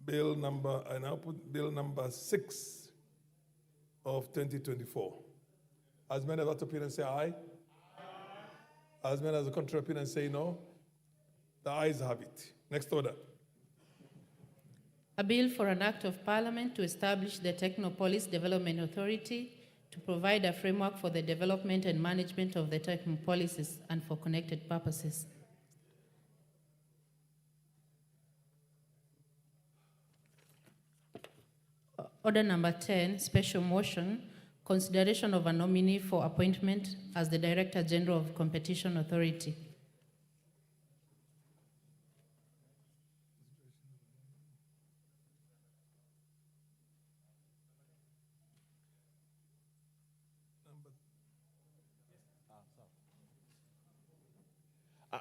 I now put bill number 6 of 2024. As many of that opinion say aye. As many as the contrary opinion say no. The ayes have it. Next order. A bill for an act of parliament to establish the Technopolis Development Authority to provide a framework for the development and management of the technopolises and for connected purposes. Order number 10, special motion, consideration of a nominee for appointment as the Director General of Competition Authority.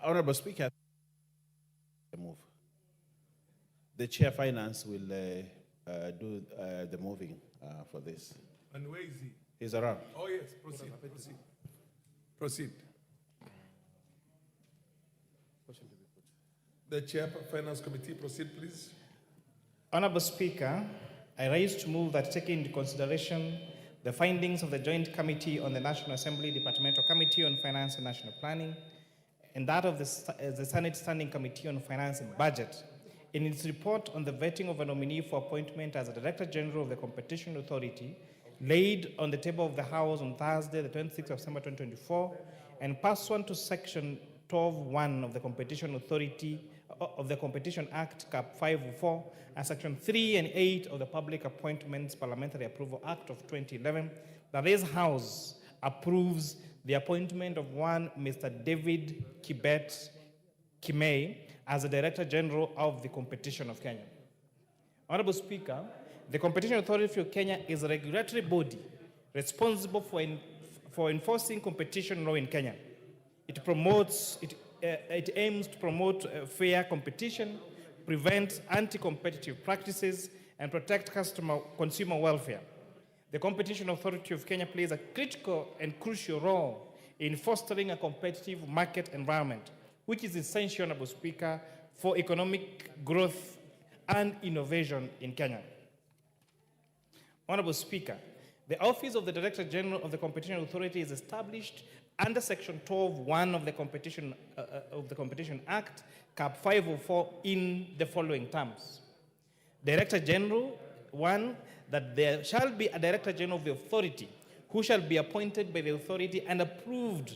Honorable Speaker, move. The Chair Finance will do the moving for this. And where is he? He's around. Oh yes, proceed. Proceed. The Chair Finance Committee, proceed please. Honorable Speaker, I rise to move that taking into consideration the findings of the Joint Committee on the National Assembly Departmental Committee on Finance and National Planning and that of the Senate Standing Committee on Finance and Budget, in its report on the vetting of a nominee for appointment as a Director General of the Competition Authority, laid on the table of the House on Thursday, the 26th of December 2024, and pursuant to Section 12(1) of the Competition Authority of the Competition Act, Cap 504, and Section 3 and 8 of the Public Appointments Parliamentary Approval Act of 2011, that this House approves the appointment of one Mr. David Kibet Kimei as the Director General of the Competition of Kenya. Honorable Speaker, the Competition Authority of Kenya is a regulatory body responsible for enforcing competition law in Kenya. It aims to promote fair competition, prevent anti-competitive practices, and protect consumer welfare. The Competition Authority of Kenya plays a critical and crucial role in fostering a competitive market environment, which is essential, Honorable Speaker, for economic growth and innovation in Kenya. Honorable Speaker, the Office of the Director General of the Competition Authority is established under Section 12(1) of the Competition Act, Cap 504, in the following terms. Director General, 1, that there shall be a Director General of the Authority who shall be appointed by the authority and approved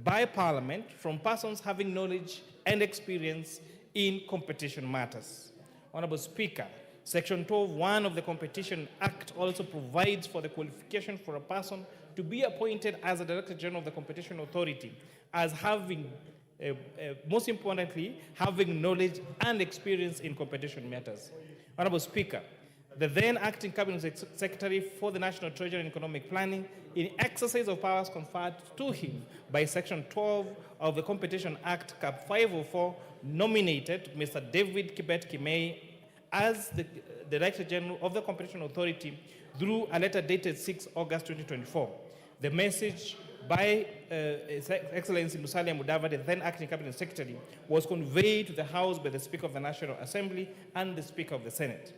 by Parliament from persons having knowledge and experience in competition matters. Honorable Speaker, Section 12(1) of the Competition Act also provides for the qualification for a person to be appointed as a Director General of the Competition Authority as having, most importantly, having knowledge and experience in competition matters. Honorable Speaker, the then acting Cabinet Secretary for the National Treasury and Economic Planning, in exercise of powers conferred to him by Section 12 of the Competition Act, Cap 504, nominated Mr. David Kibet Kimei as the Director General of the Competition Authority through a letter dated 6 August 2024. The message by His Excellency Musalia Mudavadi, the then acting Cabinet Secretary, was conveyed to the House by the Speaker of the National Assembly and the Speaker of the Senate.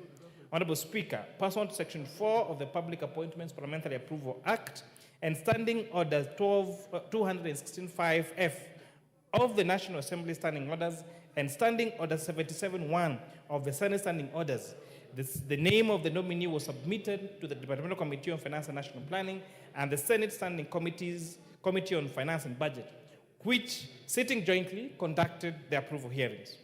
Honorable Speaker, pursuant to Section 4 of the Public Appointments Parliamentary Approval Act and Standing Order 216(5)F of the National Assembly Standing Orders and Standing Order 77(1) of the Senate Standing Orders, the name of the nominee was submitted to the Departmental Committee on Finance and National Planning and the Senate Standing Committee on Finance and Budget, which, sitting jointly, conducted the approval hearings.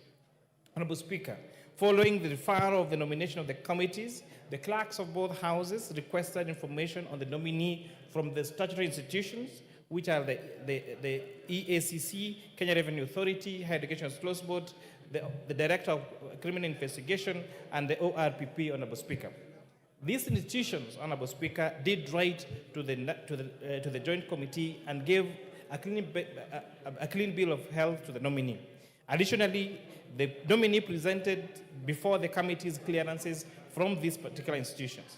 Honorable Speaker, following the referral of the nomination of the committees, the clerks of both houses requested information on the nominee from the statutory institutions, which are the EACC, Kenya Revenue Authority, Higher Education Close Board, the Director of Criminal Investigation, and the ORPP, Honorable Speaker. These institutions, Honorable Speaker, did write to the Joint Committee and gave a clean bill of health to the nominee. Additionally, the nominee presented before the committee's clearances from these particular institutions.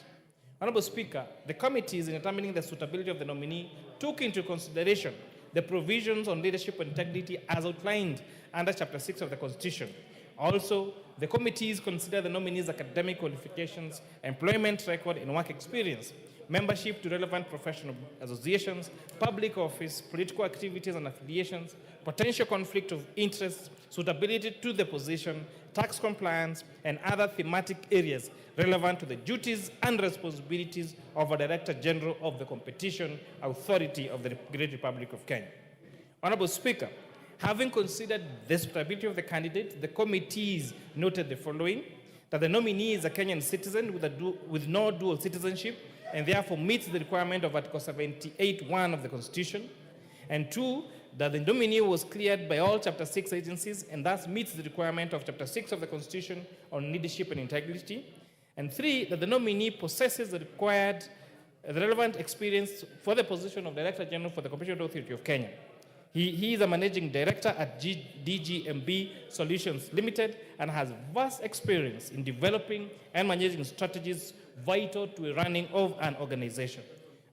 Honorable Speaker, the committees in determining the suitability of the nominee took into consideration the provisions on leadership and integrity as outlined under Chapter 6 of the Constitution, Also, the committees consider the nominees' academic qualifications, employment record, and work experience, membership to relevant professional associations, public office, political activities and affiliations, potential conflict of interest, suitability to the position, tax compliance, and other thematic areas relevant to the duties and responsibilities of a Director General of the Competition Authority of the Great Republic of Kenya. Honorable Speaker, having considered the suitability of the candidate, the committees noted the following: that the nominee is a Kenyan citizen with no dual citizenship and therefore meets the requirement of Article 78(1) of the Constitution, and 2, that the nominee was cleared by all Chapter 6 agencies and thus meets the requirement of Chapter 6 of the Constitution on leadership and integrity, and 3, that the nominee possesses the relevant experience for the position of Director General for the Competition Authority of Kenya. He is a managing director at DGMB Solutions Limited and has vast experience in developing and managing strategies vital to the running of an organization.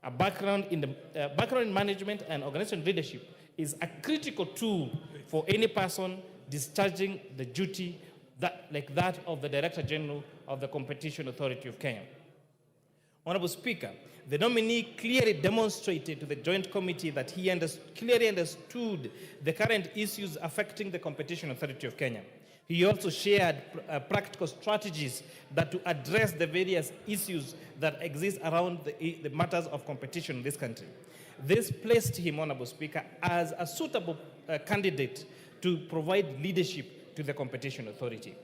A background in management and organization leadership is a critical tool for any person discharging the duty like that of the Director General of the Competition Authority of Kenya. Honorable Speaker, the nominee clearly demonstrated to the Joint Committee that he clearly understood the current issues affecting the Competition Authority of Kenya. He also shared practical strategies that to address the various issues that exist around the matters of competition in this country. This placed him, Honorable Speaker, as a suitable candidate to provide leadership to the Competition Authority.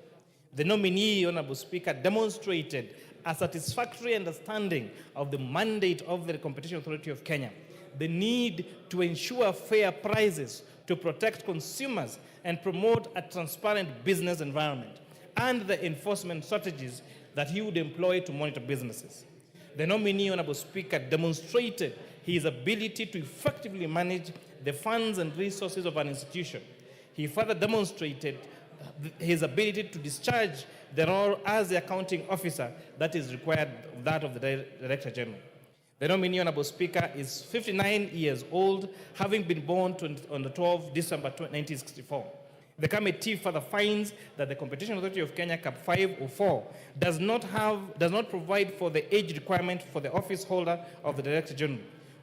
The nominee, Honorable Speaker, demonstrated a satisfactory understanding of the mandate of the Competition Authority of Kenya, the need to ensure fair prices, to protect consumers and promote a transparent business environment, and the enforcement strategies that he would employ to monitor businesses. The nominee, Honorable Speaker, demonstrated his ability to effectively manage the funds and resources of an institution. He further demonstrated his ability to discharge the role as the accounting officer that is required, that of the Director General. The nominee, Honorable Speaker, is 59 years old, having been born on the 12th December 1964. The committee further finds that the Competition Authority of Kenya, Cap 504, does not provide for the age requirement for the office holder of the Director General.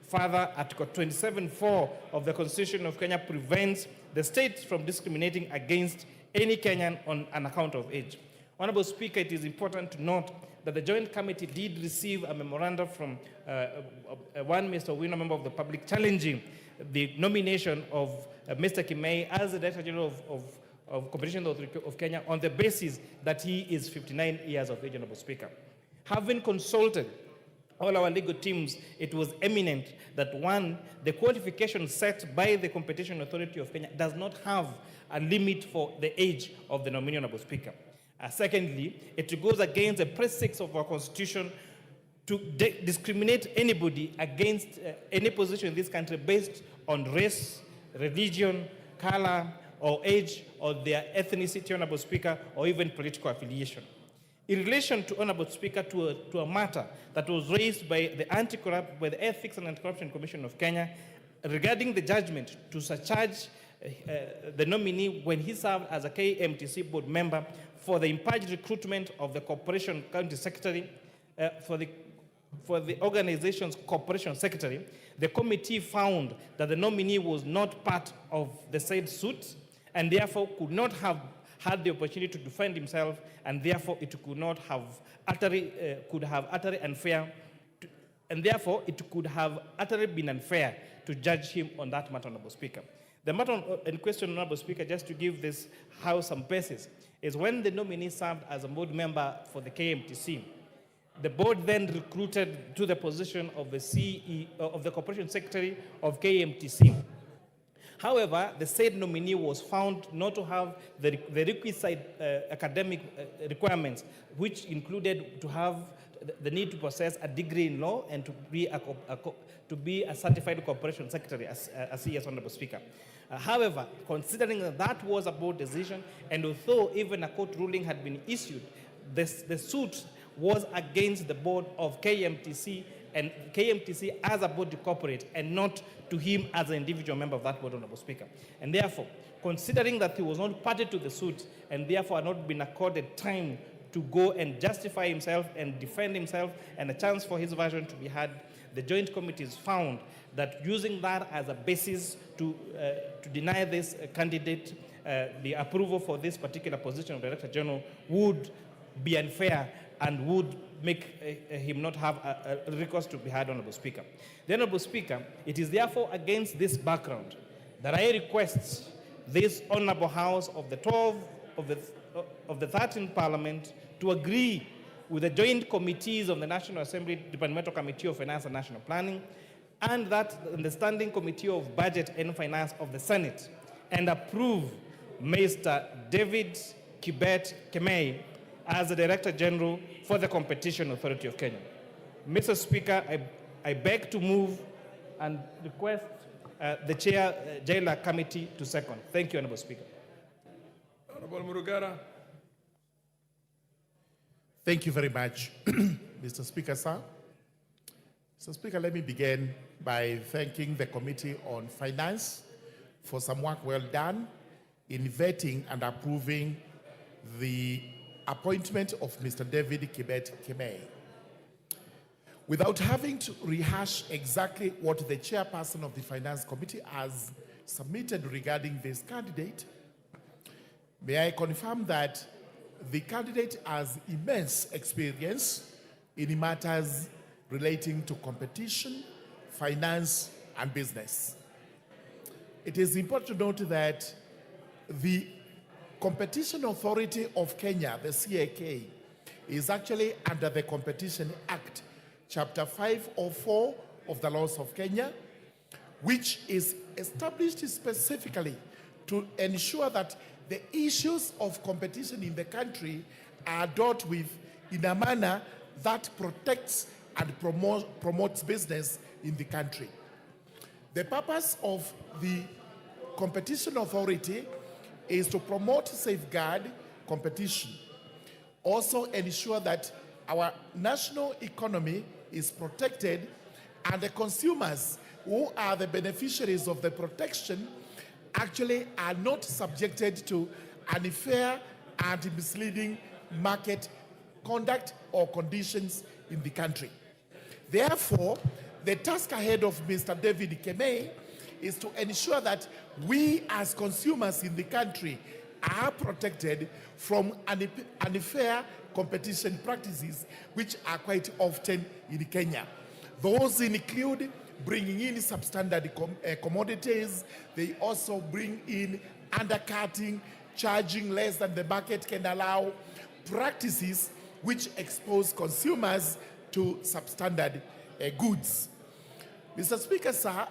Further, Article 27(4) of the Constitution of Kenya prevents the state from discriminating against any Kenyan on an account of age. Honorable Speaker, it is important to note that the Joint Committee did receive a memorandum from one Mr. Owino, member of the public, challenging the nomination of Mr. Kimei as the Director General of Competition Authority of Kenya on the basis that he is 59 years of age, Honorable Speaker. Having consulted all our legal teams, it was eminent that, one, the qualification set by the Competition Authority of Kenya does not have a limit for the age of the nominee, Honorable Speaker. Secondly, it goes against the precepts of our Constitution to discriminate anybody against any position in this country based on race, religion, color, or age, or their ethnicity, Honorable Speaker, or even political affiliation. In relation to, Honorable Speaker, to a matter that was raised by the Ethics and Anti-Corruption Commission of Kenya regarding the judgment to surcharge the nominee when he served as a KMTC board member for the impartial recruitment of the corporation county secretary, for the organization's corporation secretary, the committee found that the nominee was not part of the said suit and therefore could not have had the opportunity to defend himself, and therefore it could not have utterly unfair, and therefore it could have utterly been unfair to judge him on that matter, Honorable Speaker. The matter in question, Honorable Speaker, just to give this House some basis, is when the nominee served as a board member for the KMTC, the board then recruited to the position of the CEO of the Corporation Secretary of KMTC. However, the said nominee was found not to have the requisite academic requirements, which included to have the need to possess a degree in law and to be a certified corporation secretary, as CS, Honorable Speaker. However, considering that was a board decision, and although even a court ruling had been issued, the suit was against the board of KMTC and KMTC as a body corporate and not to him as an individual member of that board, Honorable Speaker. And therefore, considering that he was not party to the suit and therefore had not been accorded time to go and justify himself and defend himself and a chance for his version to be heard, the joint committees found that using that as a basis to deny this candidate the approval for this particular position of Director General would be unfair and would make him not have a recourse to be heard, Honorable Speaker. The Honorable Speaker, it is therefore against this background that I request this Honorable House of the 12 of the 13th Parliament to agree with the joint committees of the National Assembly, Departmental Committee of Finance and National Planning, and that the Standing Committee of Budget and Finance of the Senate, and approve Mr. David Kibet Kemei as the Director General for the Competition Authority of Kenya. Mr. Speaker, I beg to move and request the Chair, Jailer Committee to second. Thank you, Honorable Speaker. Honorable Murugara. Thank you very much, Mr. Speaker, sir. Mr. Speaker, let me begin by thanking the Committee on Finance for some work well done in vetting and approving the appointment of Mr. David Kibet Kemei. Without having to rehash exactly what the chairperson of the Finance Committee has submitted regarding this candidate, may I confirm that the candidate has immense experience in matters relating to competition, finance, and business. It is important to note that the Competition Authority of Kenya, the CAK, is actually under the Competition Act, Chapter 504 of the laws of Kenya, which is established specifically to ensure that the issues of competition in the country are dealt with in a manner that protects and promotes business in the country. The purpose of the Competition Authority is to promote, safeguard competition, also ensure that our national economy is protected and the consumers who are the beneficiaries of the protection actually are not subjected to unfair and misleading market conduct or conditions in the country. Therefore, the task ahead of Mr. David Kemei is to ensure that we as consumers in the country are protected from unfair competition practices which are quite often in Kenya. Those include bringing in substandard commodities. They also bring in undercutting, charging less than the market can allow, practices which expose consumers to substandard goods. Mr. Speaker, sir,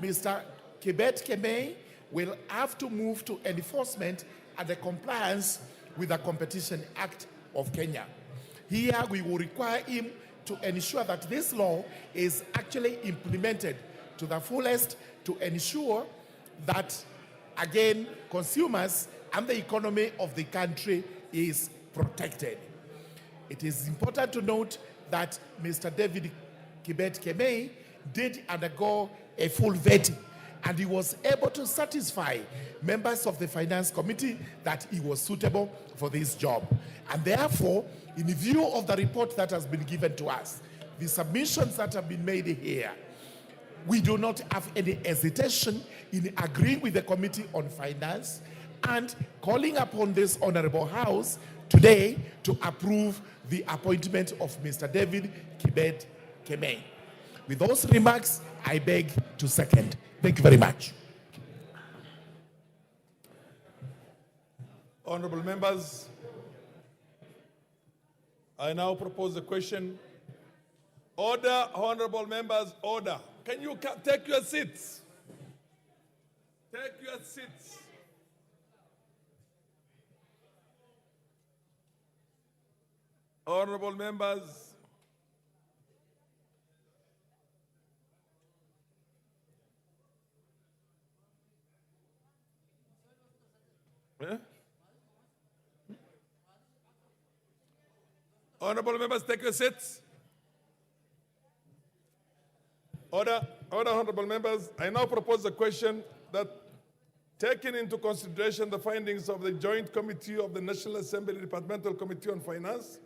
Mr. Kibet Kemei will have to move to enforcement and the compliance with the Competition Act of Kenya. Here we will require him to ensure that this law is actually implemented to the fullest to ensure that, again, consumers and the economy of the country is protected. It is important to note that Mr. David Kibet Kemei did undergo a full vetting, and he was able to satisfy members of the Finance Committee that he was suitable for this job. And therefore, in view of the report that has been given to us, the submissions that have been made here, we do not have any hesitation in agreeing with the Committee on Finance and calling upon this Honorable House today to approve the appointment of Mr. David Kibet Kemei. With those remarks, I beg to second. Thank you very much. Honorable members, I now propose a question. Order, honorable members, order. Can you take your seats? Take your seats. Honorable members, honorable members, take your seats. Order, honorable members. I now propose a question that, taking into consideration the findings of the Joint Committee of the National Assembly Departmental Committee on Finance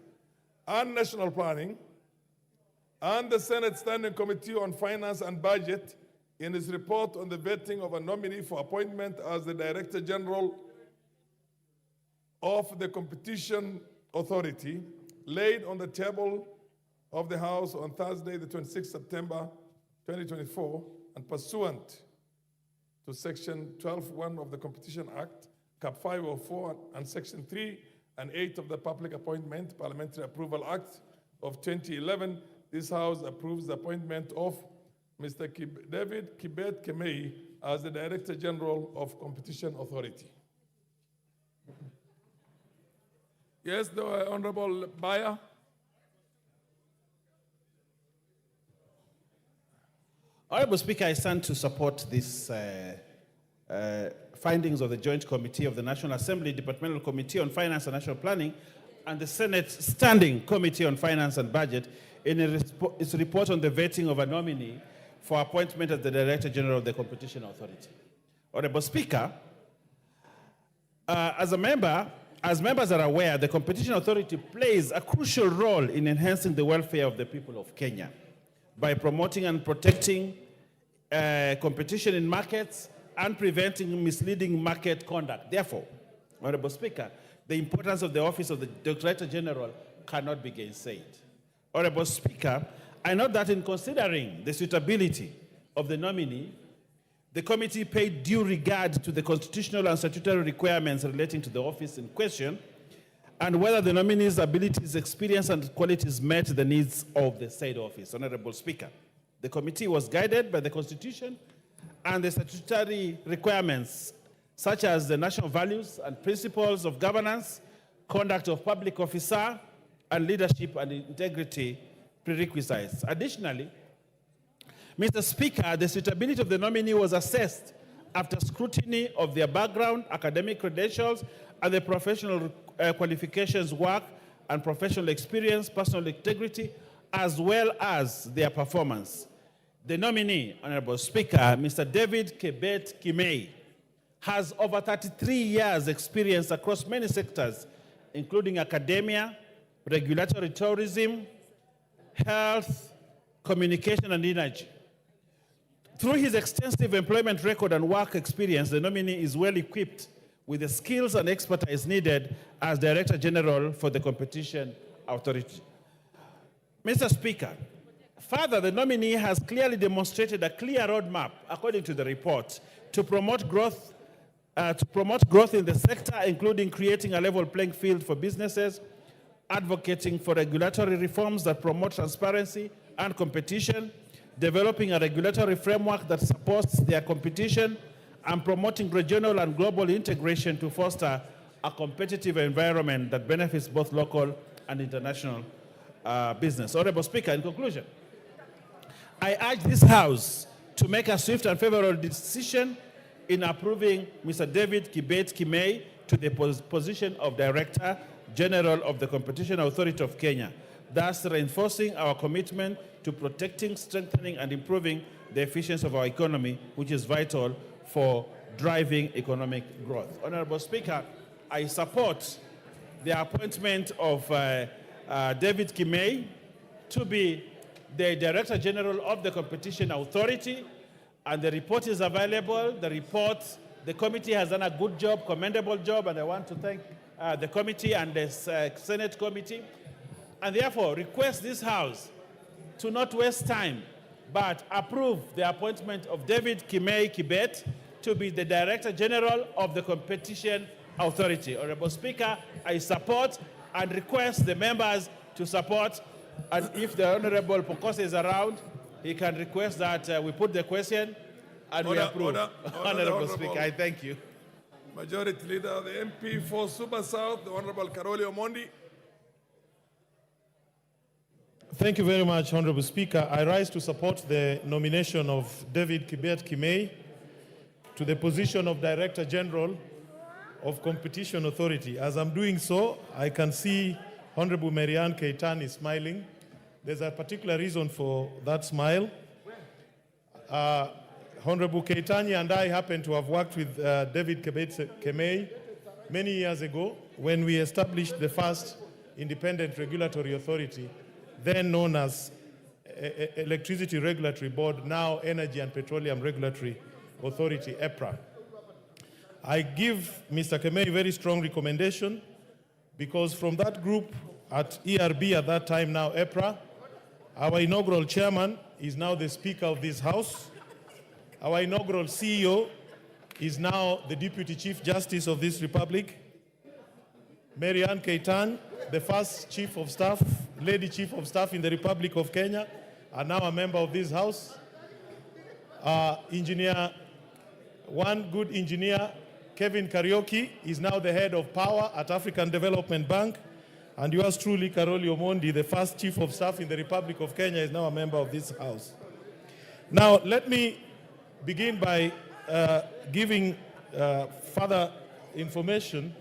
and National Planning, and the Senate Standing Committee on Finance and Budget, in its report on the vetting of a nominee for appointment as the Director General of the Competition Authority, laid on the table of the House on Thursday, the 26th September 2024, and pursuant to Section 12(1) of the Competition Act, Cap 504, and Section 3 and 8 of the Public Appointment Parliamentary Approval Act of 2011, this House approves the appointment of Mr. David Kibet Kemei as the Director General of Competition Authority. Yes, the Honorable Bayer. Honorable Speaker, I stand to support these findings of the Joint Committee of the National Assembly Departmental Committee on Finance and National Planning and the Senate Standing Committee on Finance and Budget in its report on the vetting of a nominee for appointment as the Director General of the Competition Authority. Honorable Speaker, as members are aware, the Competition Authority plays a crucial role in enhancing the welfare of the people of Kenya by promoting and protecting competition in markets and preventing misleading market conduct. Therefore, Honorable Speaker, the importance of the office of the Director General cannot be gainsaid. Honorable Speaker, I note that in considering the suitability of the nominee, the committee paid due regard to the constitutional and statutory requirements relating to the office in question and whether the nominee's abilities, experience, and qualities met the needs of the said office. Honorable Speaker, the committee was guided by the Constitution and the statutory requirements, such as the national values and principles of governance, conduct of public officer, and leadership and integrity prerequisites. Additionally, Mr. Speaker, the suitability of the nominee was assessed after scrutiny of their background, academic credentials, and the professional qualifications, work, and professional experience, personal integrity, as well as their performance. The nominee, Honorable Speaker, Mr. David Kibet Kemei, has over 33 years' experience across many sectors, including academia, regulatory tourism, health, communication, and energy. Through his extensive employment record and work experience, the nominee is well equipped with the skills and expertise needed as Director General for the Competition Authority. Mr. Speaker, further, the nominee has clearly demonstrated a clear roadmap, according to the report, to promote growth in the sector, including creating a level playing field for businesses, advocating for regulatory reforms that promote transparency and competition, developing a regulatory framework that supports their competition, and promoting regional and global integration to foster a competitive environment that benefits both local and international business. Honorable Speaker, in conclusion, I urge this House to make a swift and favorable decision in approving Mr. David Kibet Kemei to the position of Director General of the Competition Authority of Kenya, thus reinforcing our commitment to protecting, strengthening, and improving the efficiency of our economy, which is vital for driving economic growth. Honorable Speaker, I support the appointment of David Kemei to be the Director General of the Competition Authority, and the report is available. The committee has done a good job, commendable job, and I want to thank the committee and the Senate committee, and therefore request this House to not waste time, but approve the appointment of David Kemei Kibet to be the Director General of the Competition Authority. Honorable Speaker, I support and request the members to support, and if the Honorable Pokose is around, he can request that we put the question and we approve. Honorable Speaker, I thank you. Majority Leader, the MP for Suba South, the Honorable Karoli Omondi. Thank you very much, Honorable Speaker. I rise to support the nomination of David Kibet Kemei to the position of Director General of Competition Authority. As I'm doing so, I can see Honorable Marianne Keitan is smiling. There's a particular reason for that smile. Honorable Keitany and I happen to have worked with David Kemei many years ago when we established the first independent regulatory authority, then known as Electricity Regulatory Board, now Energy and Petroleum Regulatory Authority, EPRA. I give Mr. Kemei a very strong recommendation because from that group at ERB at that time, now EPRA, our inaugural chairman is now the Speaker of this House. Our inaugural CEO is now the Deputy Chief Justice of this Republic. Mary Ann Keitany, the first Chief of Staff, Lady Chief of Staff in the Republic of Kenya, are now a member of this House. One good engineer, Kevin Kariuki, is now the head of power at African Development Bank. And yours truly, Karoli Omondi, the first Chief of Staff in the Republic of Kenya, is now a member of this House. Now, let me begin by giving further information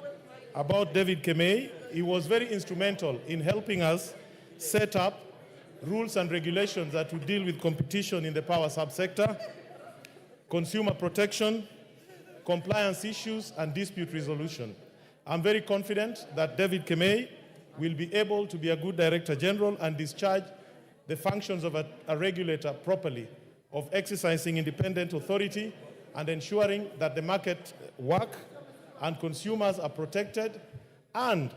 about David Kemei. He was very instrumental in helping us set up rules and regulations that would deal with competition in the power subsector, consumer protection, compliance issues, and dispute resolution. I'm very confident that David Kemei will be able to be a good Director General and discharge the functions of a regulator properly, of exercising independent authority and ensuring that the market work and consumers are protected and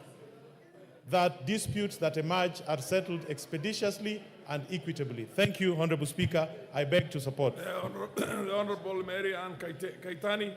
that disputes that emerge are settled expeditiously and equitably. Thank you, Honorable Speaker. I beg to support. The Honorable Mary Ann Keitany.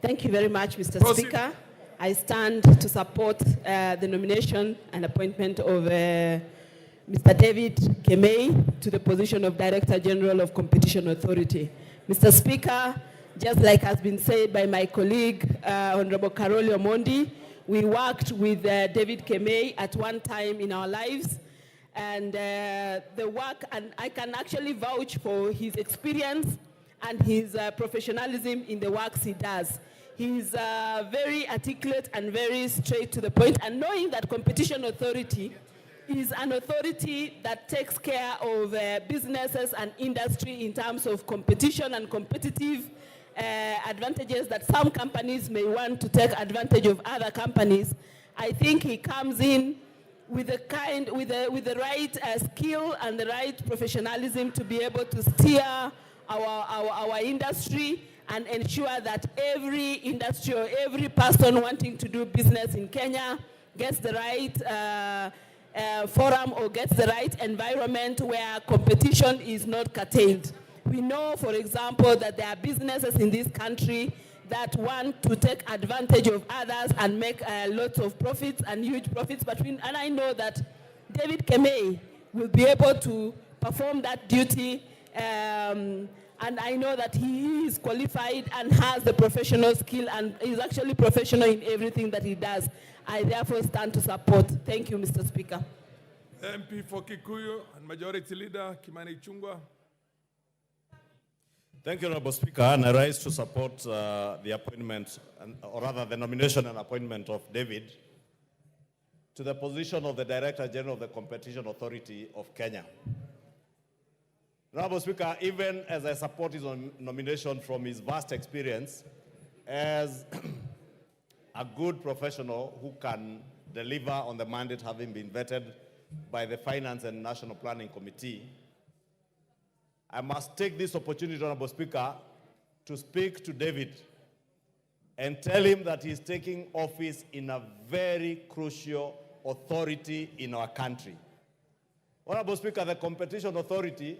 Thank you very much, Mr. Proceed. Speaker. I stand to support the nomination and appointment of Mr. David Kemei to the position of Director General of Competition Authority. Mr. Speaker, just like has been said by my colleague, Honorable Karoli Omondi, we worked with David Kemei at one time in our lives, and the work, and I can actually vouch for his experience and his professionalism in the works he does. He's very articulate and very straight to the point, and knowing that Competition Authority is an authority that takes care of businesses and industry in terms of competition and competitive advantages that some companies may want to take advantage of other companies. I think he comes in with the right skill and the right professionalism to be able to steer our industry and ensure that every industry or every person wanting to do business in Kenya gets the right forum or gets the right environment where competition is not curtailed. We know, for example, that there are businesses in this country that want to take advantage of others and make lots of profits and huge profits. And I know that David Kemei will be able to perform that duty, and I know that he is qualified and has the professional skill and is actually professional in everything that he does. I therefore stand to support. Thank you, Mr. Speaker. MP for Kikuyu and Majority Leader Kimani Ichung'wah. Thank you, Honorable Speaker, and I rise to support the appointment, or rather the nomination and appointment of David to the position of the Director General of the Competition Authority of Kenya. Honorable Speaker, even as I support his nomination from his vast experience as a good professional who can deliver on the mandate having been vetted by the Finance and National Planning Committee, I must take this opportunity, Honorable Speaker, to speak to David and tell him that he's taking office in a very crucial authority in our country. Honorable Speaker, the Competition Authority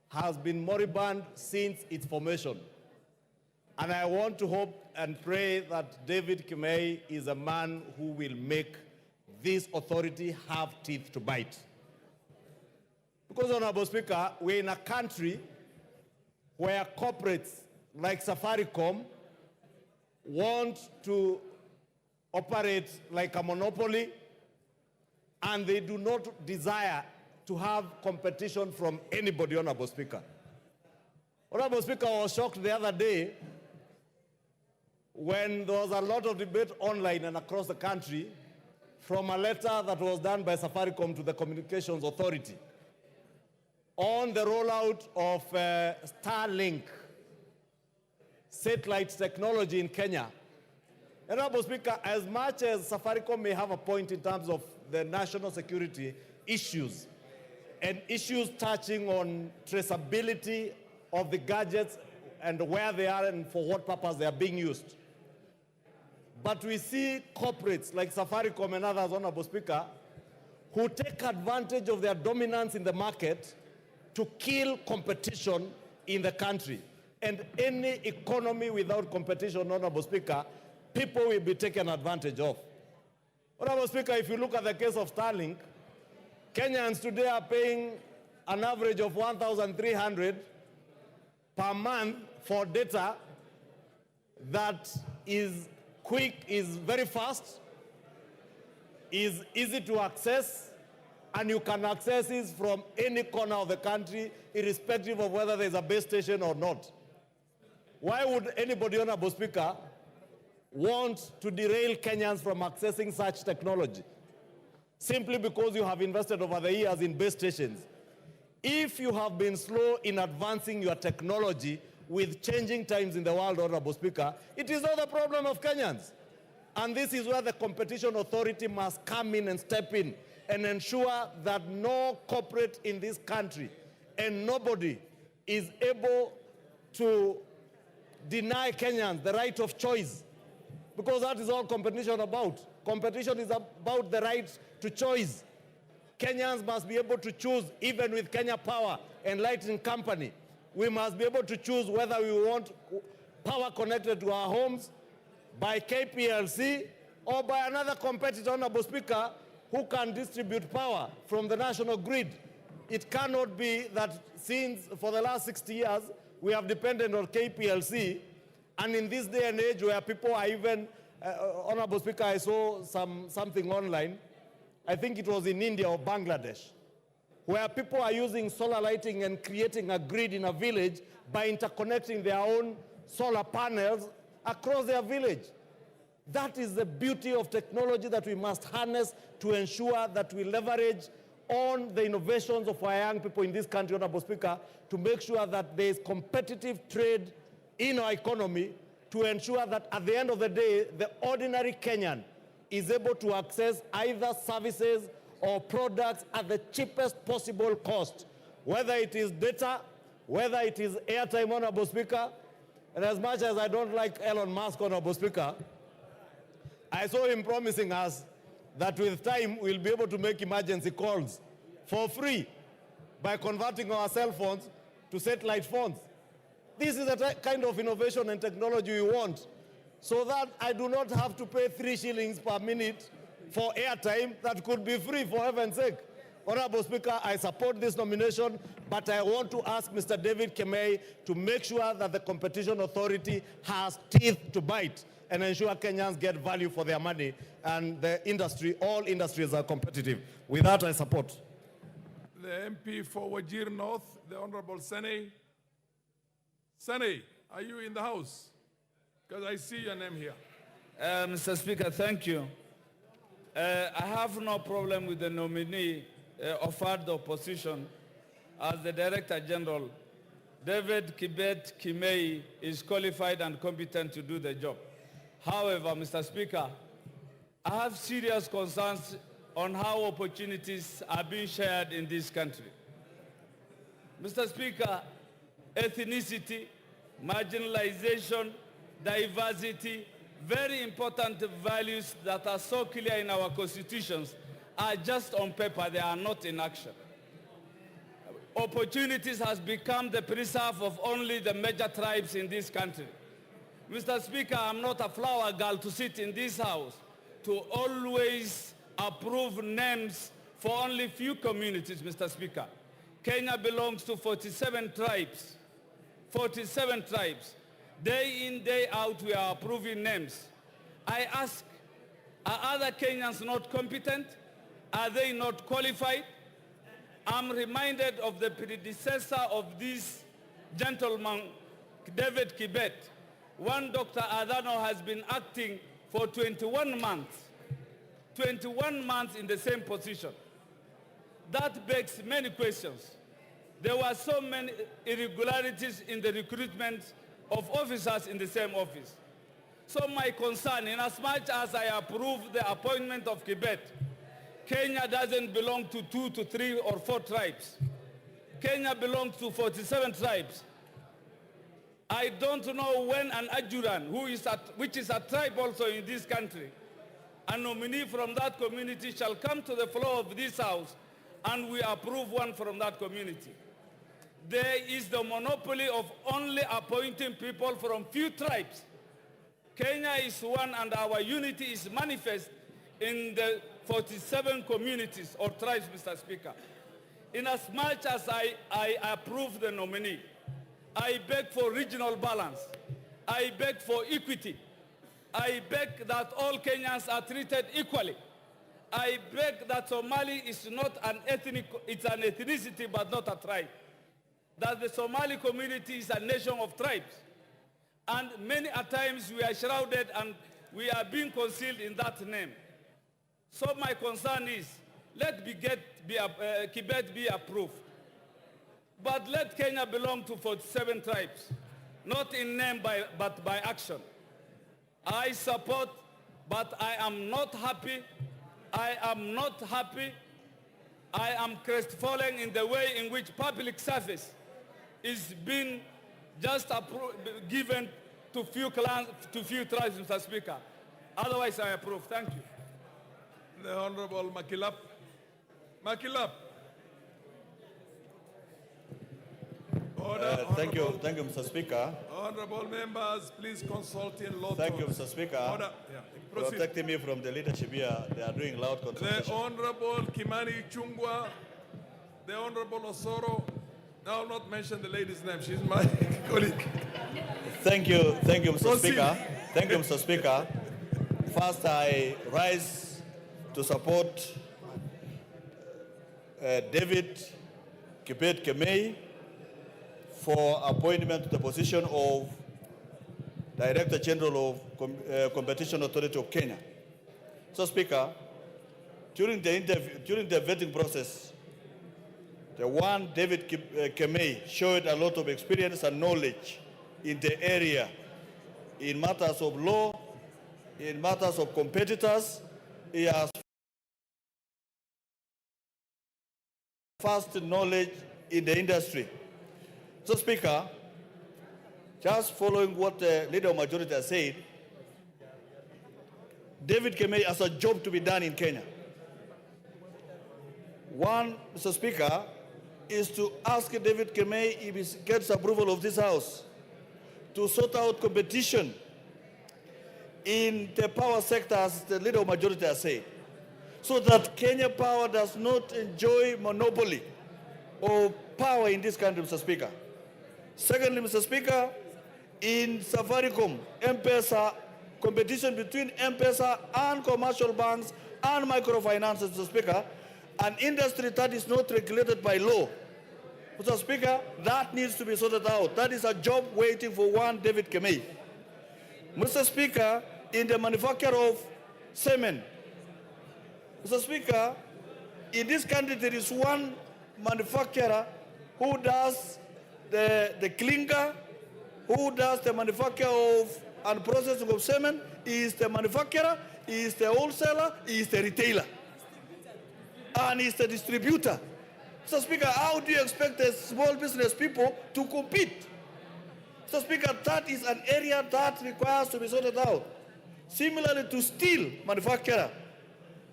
has been moribund since its formation. And I want to hope and pray that David Kemei is a man who will make this authority have teeth to bite. Because, Honorable Speaker, we're in a country where corporates like Safaricom want to operate like a monopoly, and they do not desire to have competition from anybody, Honorable Speaker. Honorable Speaker, I was shocked the other day when there was a lot of debate online and across the country from a letter that was done by Safaricom to the Communications Authority on the rollout of Starlink satellite technology in Kenya. Honorable Speaker, as much as Safaricom may have a point in terms of the national security issues and issues touching on traceability of the gadgets and where they are and for what purpose they are being used, but we see corporates like Safaricom and others, Honorable Speaker, who take advantage of their dominance in the market to kill competition in the country. And any economy without competition, Honorable Speaker, people will be taken advantage of. Honorable Speaker, if you look at the case of Starlink, Kenyans today are paying an average of 1,300 per month for data that is quick, is very fast, is easy to access, and you can access it from any corner of the country, irrespective of whether there's a base station or not. Why would anybody, Honorable Speaker, want to derail Kenyans from accessing such technology? Simply because you have invested over the years in base stations. If you have been slow in advancing your technology with changing times in the world, Honorable Speaker, it is not the problem of Kenyans. And this is where the Competition Authority must come in and step in and ensure that no corporate in this country and nobody is able to deny Kenyans the right of choice, because that is all competition about. Competition is about the right to choice. Kenyans must be able to choose, even with Kenya Power and Lighting Company. We must be able to choose whether we want power connected to our homes by KPLC or by another competitor, Honorable Speaker, who can distribute power from the national grid. It cannot be that since for the last 60 years, we have depended on KPLC, and in this day and age where people are even, Honorable Speaker, I saw something online, I think it was in India or Bangladesh, where people are using solar lighting and creating a grid in a village by interconnecting their own solar panels across their village. That is the beauty of technology that we must harness to ensure that we leverage on the innovations of our young people in this country, Honorable Speaker, to make sure that there is competitive trade in our economy, to ensure that at the end of the day, the ordinary Kenyan is able to access either services or products at the cheapest possible cost, whether it is data, whether it is airtime, Honorable Speaker. And as much as I don't like Elon Musk, Honorable Speaker, I saw him promising us that with time we'll be able to make emergency calls for free by converting our cell phones to satellite phones. This is the kind of innovation and technology we want, so that I do not have to pay 3 shillings per minute for airtime that could be free, for heaven's sake. Honorable Speaker, I support this nomination, but I want to ask Mr. David Kemei to make sure that the Competition Authority has teeth to bite and ensure Kenyans get value for their money, and the industry, all industries are competitive. With that, I support. The MP for Wajir North, the Honorable Sene. Sene, are you in the House? Because I see your name here. Mr. Speaker, thank you. I have no problem with the nominee offered the opposition as the Director General. David Kibet Kimei is qualified and competent to do the job. However, Mr. Speaker, I have serious concerns on how opportunities are being shared in this country. Mr. Speaker, ethnicity, marginalization, diversity, very important values that are so clear in our constitutions are just on paper, they are not in action. Opportunities has become the preserve of only the major tribes in this country. Mr. Speaker, I'm not a flower girl to sit in this house to always approve names for only few communities, Mr. Speaker. Kenya belongs to 47 tribes. 47 tribes. Day in, day out, we are approving names. I ask, are other Kenyans not competent? Are they not qualified? I'm reminded of the predecessor of this gentleman, David Kibet. One Dr. Adano has been acting for 21 months. 21 months in the same position. That begs many questions. There were so many irregularities in the recruitment of officers in the same office. So my concern, in as much as I approve the appointment of Kibet, Kenya doesn't belong to 2 to 3 or 4 tribes. Kenya belongs to 47 tribes. I don't know when an Ajuran, which is a tribe also in this country, a nominee from that community shall come to the floor of this house and we approve one from that community. There is the monopoly of only appointing people from few tribes. Kenya is one and our unity is manifest in the 47 communities or tribes, Mr. Speaker. In as much as I approve the nominee, I beg for regional balance. I beg for equity. I beg that all Kenyans are treated equally. I beg that Somali is not an ethnic, it's an ethnicity but not a tribe. That the Somali community is a nation of tribes. And many a times we are shrouded and we are being concealed in that name. So my concern is, let Kibet be approved. But let Kenya belong to 47 tribes, not in name but by action. I support, but I am not happy. I am not happy. I am crestfallen in the way in which public service is being just given to few clans, to few tribes, Mr. Speaker. Otherwise, I approve. Thank you. The Honorable Makilap. Makilap. Order, Thank you, Mr. Speaker. Honorable members, please consult in law. Thank you, Mr. Speaker. Order. Yeah. Proceed. Protecting me from the leadership here. They are doing loud The consultation. Honorable Kimani Chungwa, the Honorable Osoro. Now I'll not mention the lady's name. She's my colleague. Thank you, Mr. Proceed. Speaker. Thank you, Mr. Speaker. First, I rise to support David Kibet Kemei for appointment to the position of Director General of Competition Authority of Kenya. So, Speaker, during the vetting process, the one David Kemei showed a lot of experience and knowledge in the area, in matters of law, in matters of competitors. He has vast knowledge in the industry. So, Speaker, just following what the Leader of Majority has said, David Kemei has a job to be done in Kenya. One, Mr. Speaker, is to ask David Kemei if he gets approval of this House to sort out competition in the power sector, as the Leader of Majority has said, so that Kenya Power does not enjoy monopoly of power in this country, Mr. Speaker. Secondly, Mr. Speaker, in Safaricom, M-Pesa, competition between M-Pesa and commercial banks and microfinances, Mr. Speaker, an industry that is not regulated by law. Mr. Speaker, that needs to be sorted out. That is a job waiting for one David Kemei. Mr. Speaker, in the manufacture of cement, Mr. Speaker, in this country there is one manufacturer who does the clinker, who does the manufacture of and processing of cement. He is the manufacturer, he is the wholesaler, he is the retailer, and he is the distributor. Mr. Speaker, how do you expect the small business people to compete? Mr. Speaker, that is an area that requires to be sorted out. Similarly to steel manufacturer.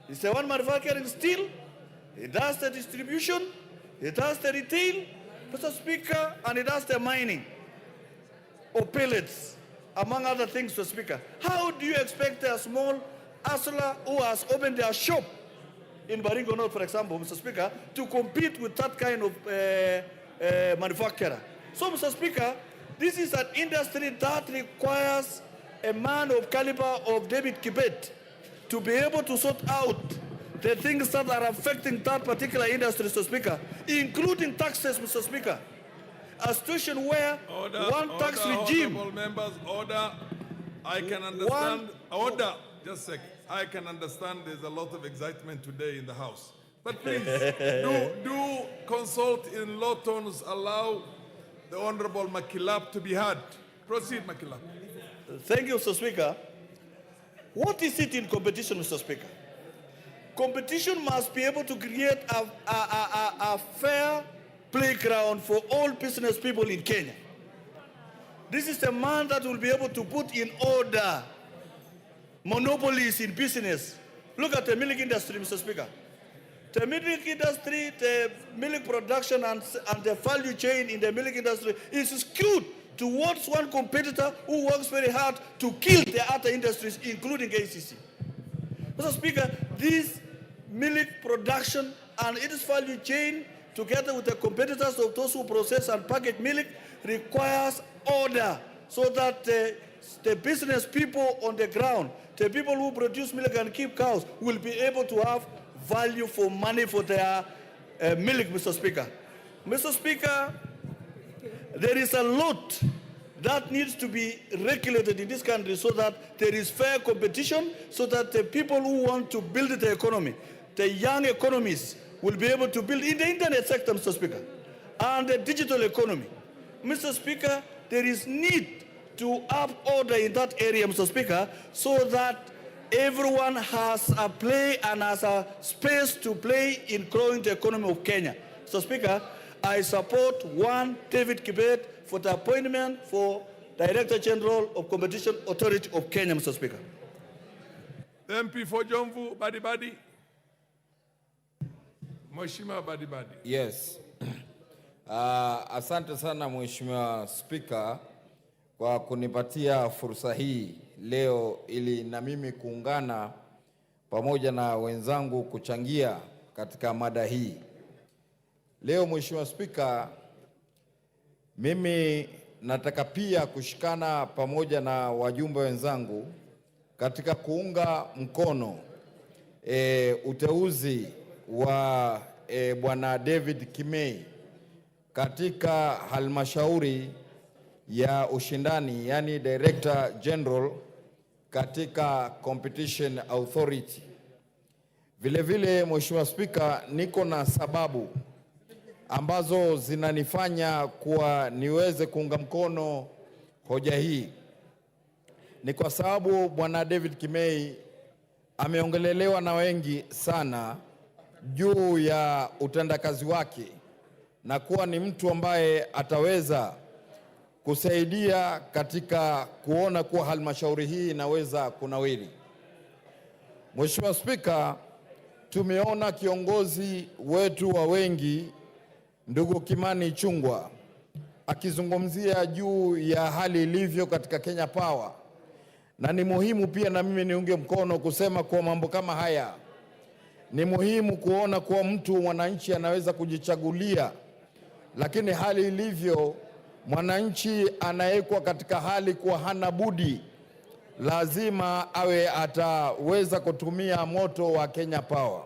It's the one manufacturing steel, he does the distribution, he does the retail, Mr. Speaker, and he does the mining of pellets, among other things, Mr. Speaker. How do you expect a small hustler who has opened their shop in Baringo North, for example, Mr. Speaker, to compete with that kind of manufacturer? So, Mr. Speaker, this is an industry that requires a man of caliber of David Kibet to be able to sort out the things that are affecting that particular industry, Mr. Speaker, including taxes, Mr. Speaker. A situation where tax regime... Honorable members, order. I can understand. Order. Just a second. I can understand there's a lot of excitement today in the House. But please, do consult in low tones, allow the Honorable Makilap to be heard. Proceed, Makilap. Thank you, Mr. Speaker. What is it in competition, Mr. Speaker? Competition must be able to create a fair playground for all business people in Kenya. This is the man that will be able to put in order monopolies in business. Look at the milk industry, Mr. Speaker. The milk industry, the milk production and the value chain in the milk industry is skewed towards one competitor who works very hard to kill the other industries, including ACC. Mr. Speaker, this milk production and its value chain, together with the competitors of those who process and package milk, requires order so that the business people on the ground, the people who produce milk and keep cows, will be able to have value for money for their milk, Mr. Speaker. Mr. Speaker, there is a lot that needs to be regulated in this country so that there is fair competition, so that the people who want to build the economy, the young economies, will be able to build in the internet sector, Mr. Speaker, and the digital economy. Mr. Speaker, there is need to up order in that area, Mr. Speaker, so that everyone has a play and has a space to play in growing the economy of Kenya. Mr. Speaker, I support David Kibet for the appointment for Director General of Competition Authority of Kenya, Mr. Speaker. The MP for Jomvu, Badi. Mheshimiwa Badi. Yes. Asante sana Mheshimiwa Speaker kwa kunipatia fursa hii leo ili na mimi kuungana pamoja na wenzangu kuchangia katika mada hii. Leo Mheshimiwa Speaker, mimi nataka pia kushikana pamoja na wajumbe wenzangu katika kuunga mkono uteuzi wa Bwana David Kimei katika halmashauri ya ushindani, yani Director General katika Competition Authority. Vile vile Mheshimiwa Speaker, niko na sababu ambazo zinanifanya kuwa niweze kuunga mkono hoja hii. Ni kwa sababu Bwana David Kimei ameongelelewa na wengi sana juu ya utendakazi wake na kuwa ni mtu ambaye ataweza kusaidia katika kuona kuwa halmashauri hii inaweza kunawiri. Mheshimiwa Speaker, tumeona kiongozi wetu wa wengi ndugu Kimani Ichung'wah akizungumzia juu ya hali ilivyo katika Kenya Power, na ni muhimu pia na mimi niunge mkono kusema kwa mambo kama haya. Ni muhimu kuona kuwa mtu mwananchi anaweza kujichagulia, lakini hali ilivyo mwananchi anawekwa katika hali kuwa hana budi, lazima awe ataweza kutumia moto wa Kenya Power.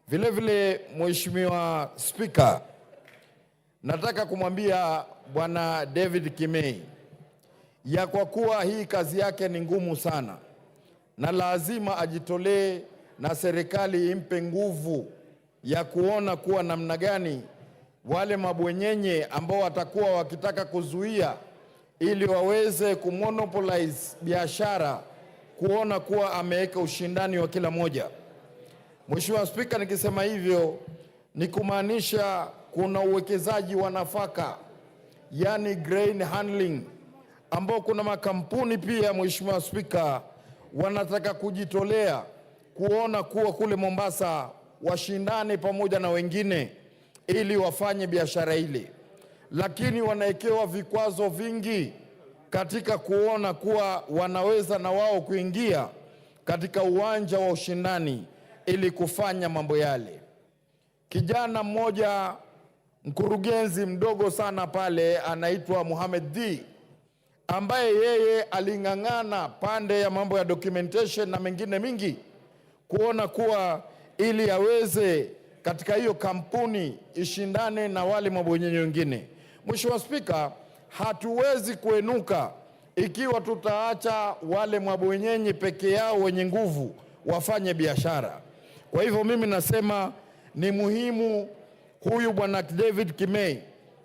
Vile vile Mheshimiwa Speaker, nataka kumwambia Bwana David Kimei ya kwa kuwa hii kazi yake ni ngumu sana na lazima ajitolee na serikali impe nguvu ya kuona kuwa namna gani wale mabwenyenye ambao watakuwa wakitaka kuzuia ili waweze kumonopolize biashara, kuona kuwa ameweka ushindani wa kila moja. Mheshimiwa Speaker, nikisema hivyo ni kumaanisha kuna uwekezaji wa nafaka, yani grain handling, ambao kuna makampuni pia Mheshimiwa Speaker wanataka kujitolea kuona kuwa kule Mombasa washindane pamoja na wengine ili wafanye biashara ile, lakini wanaekewa vikwazo vingi katika kuona kuwa wanaweza na wao kuingia katika uwanja wa ushindani ili kufanya mambo yale. Kijana mmoja mkurugenzi mdogo sana pale anaitwa Mohamed D, ambaye yeye aling'ang'ana pande ya mambo ya documentation na mengine mingi kuona kuwa ili aweze katika hiyo kampuni ishindane na wale mabwenyenye wengine. Mheshimiwa Speaker, hatuwezi kuenuka ikiwa tutaacha wale mabwenyenye peke yao wenye nguvu wafanye biashara. Kwa hivyo mimi nasema ni muhimu huyu bwana David Kimei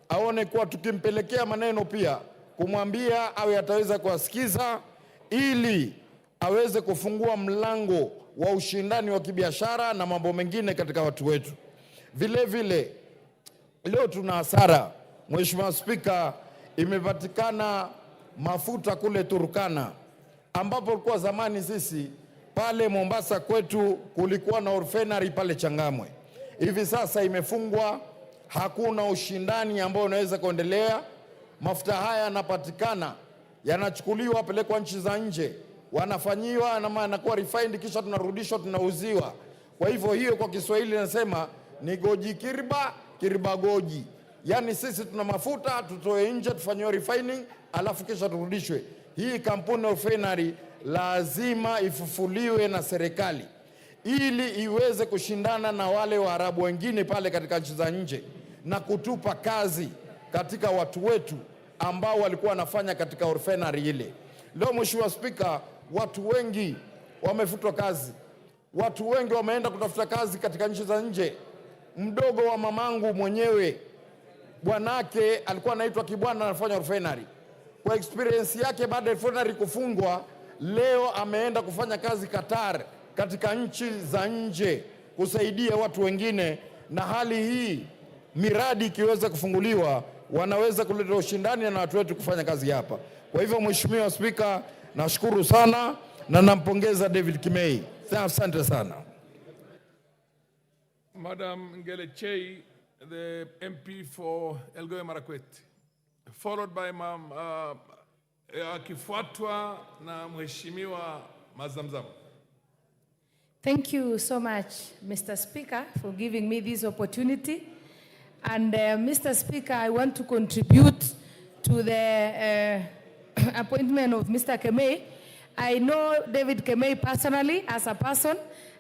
aone kuwa tukimpelekea maneno pia kumwambia awe ataweza kuwasikiza ili aweze kufungua mlango wa ushindani wa kibiashara na mambo mengine katika watu wetu. Vile vile leo tuna hasara. Mheshimiwa Spika, imepatikana mafuta kule Turkana ambapo kwa zamani sisi pale Mombasa kwetu kulikuwa na refinery pale Changamwe. Hivi sasa imefungwa, hakuna ushindani ambao unaweza kuendelea. Mafuta haya yanapatikana, yanachukuliwa pelekwa nchi za nje, wanafanyiwa na yanakuwa refined, kisha tunarudishwa tunauziwa. Kwa hivyo hiyo kwa Kiswahili nasema ni goji kiriba, kiriba goji. Yani sisi tuna mafuta tutoe nje tufanyiwe refining alafu kisha turudishwe. Hii kampuni ya refinery lazima ifufuliwe na serikali ili iweze kushindana na wale Waarabu wengine pale katika nchi za nje na kutupa kazi katika watu wetu ambao walikuwa wanafanya katika refinery ile. Leo Mheshimiwa Spika, watu wengi wamefutwa kazi. Watu wengi wameenda kutafuta kazi katika nchi za nje. Mdogo wa mamangu mwenyewe, bwanake alikuwa anaitwa Kibwana, anafanya refinery. Kwa experience yake baada ya refinery kufungwa, leo ameenda kufanya kazi Qatar katika nchi za nje kusaidia watu wengine, na hali hii miradi ikiweza kufunguliwa wanaweza kuleta ushindani na watu wetu kufanya kazi hapa. Kwa hivyo Mheshimiwa Spika, nashukuru sana na nampongeza David Kimei. Asante sana. Madam Ngele Chei, the MP for Elgeyo Marakwet, followed by akifuatwa na Mheshimiwa Mazamzam. Thank you so much, Mr. Speaker, for giving me this opportunity. And Mr. Speaker, I want to contribute to the appointment of Mr. Kimei. I know David Kimei personally as a person,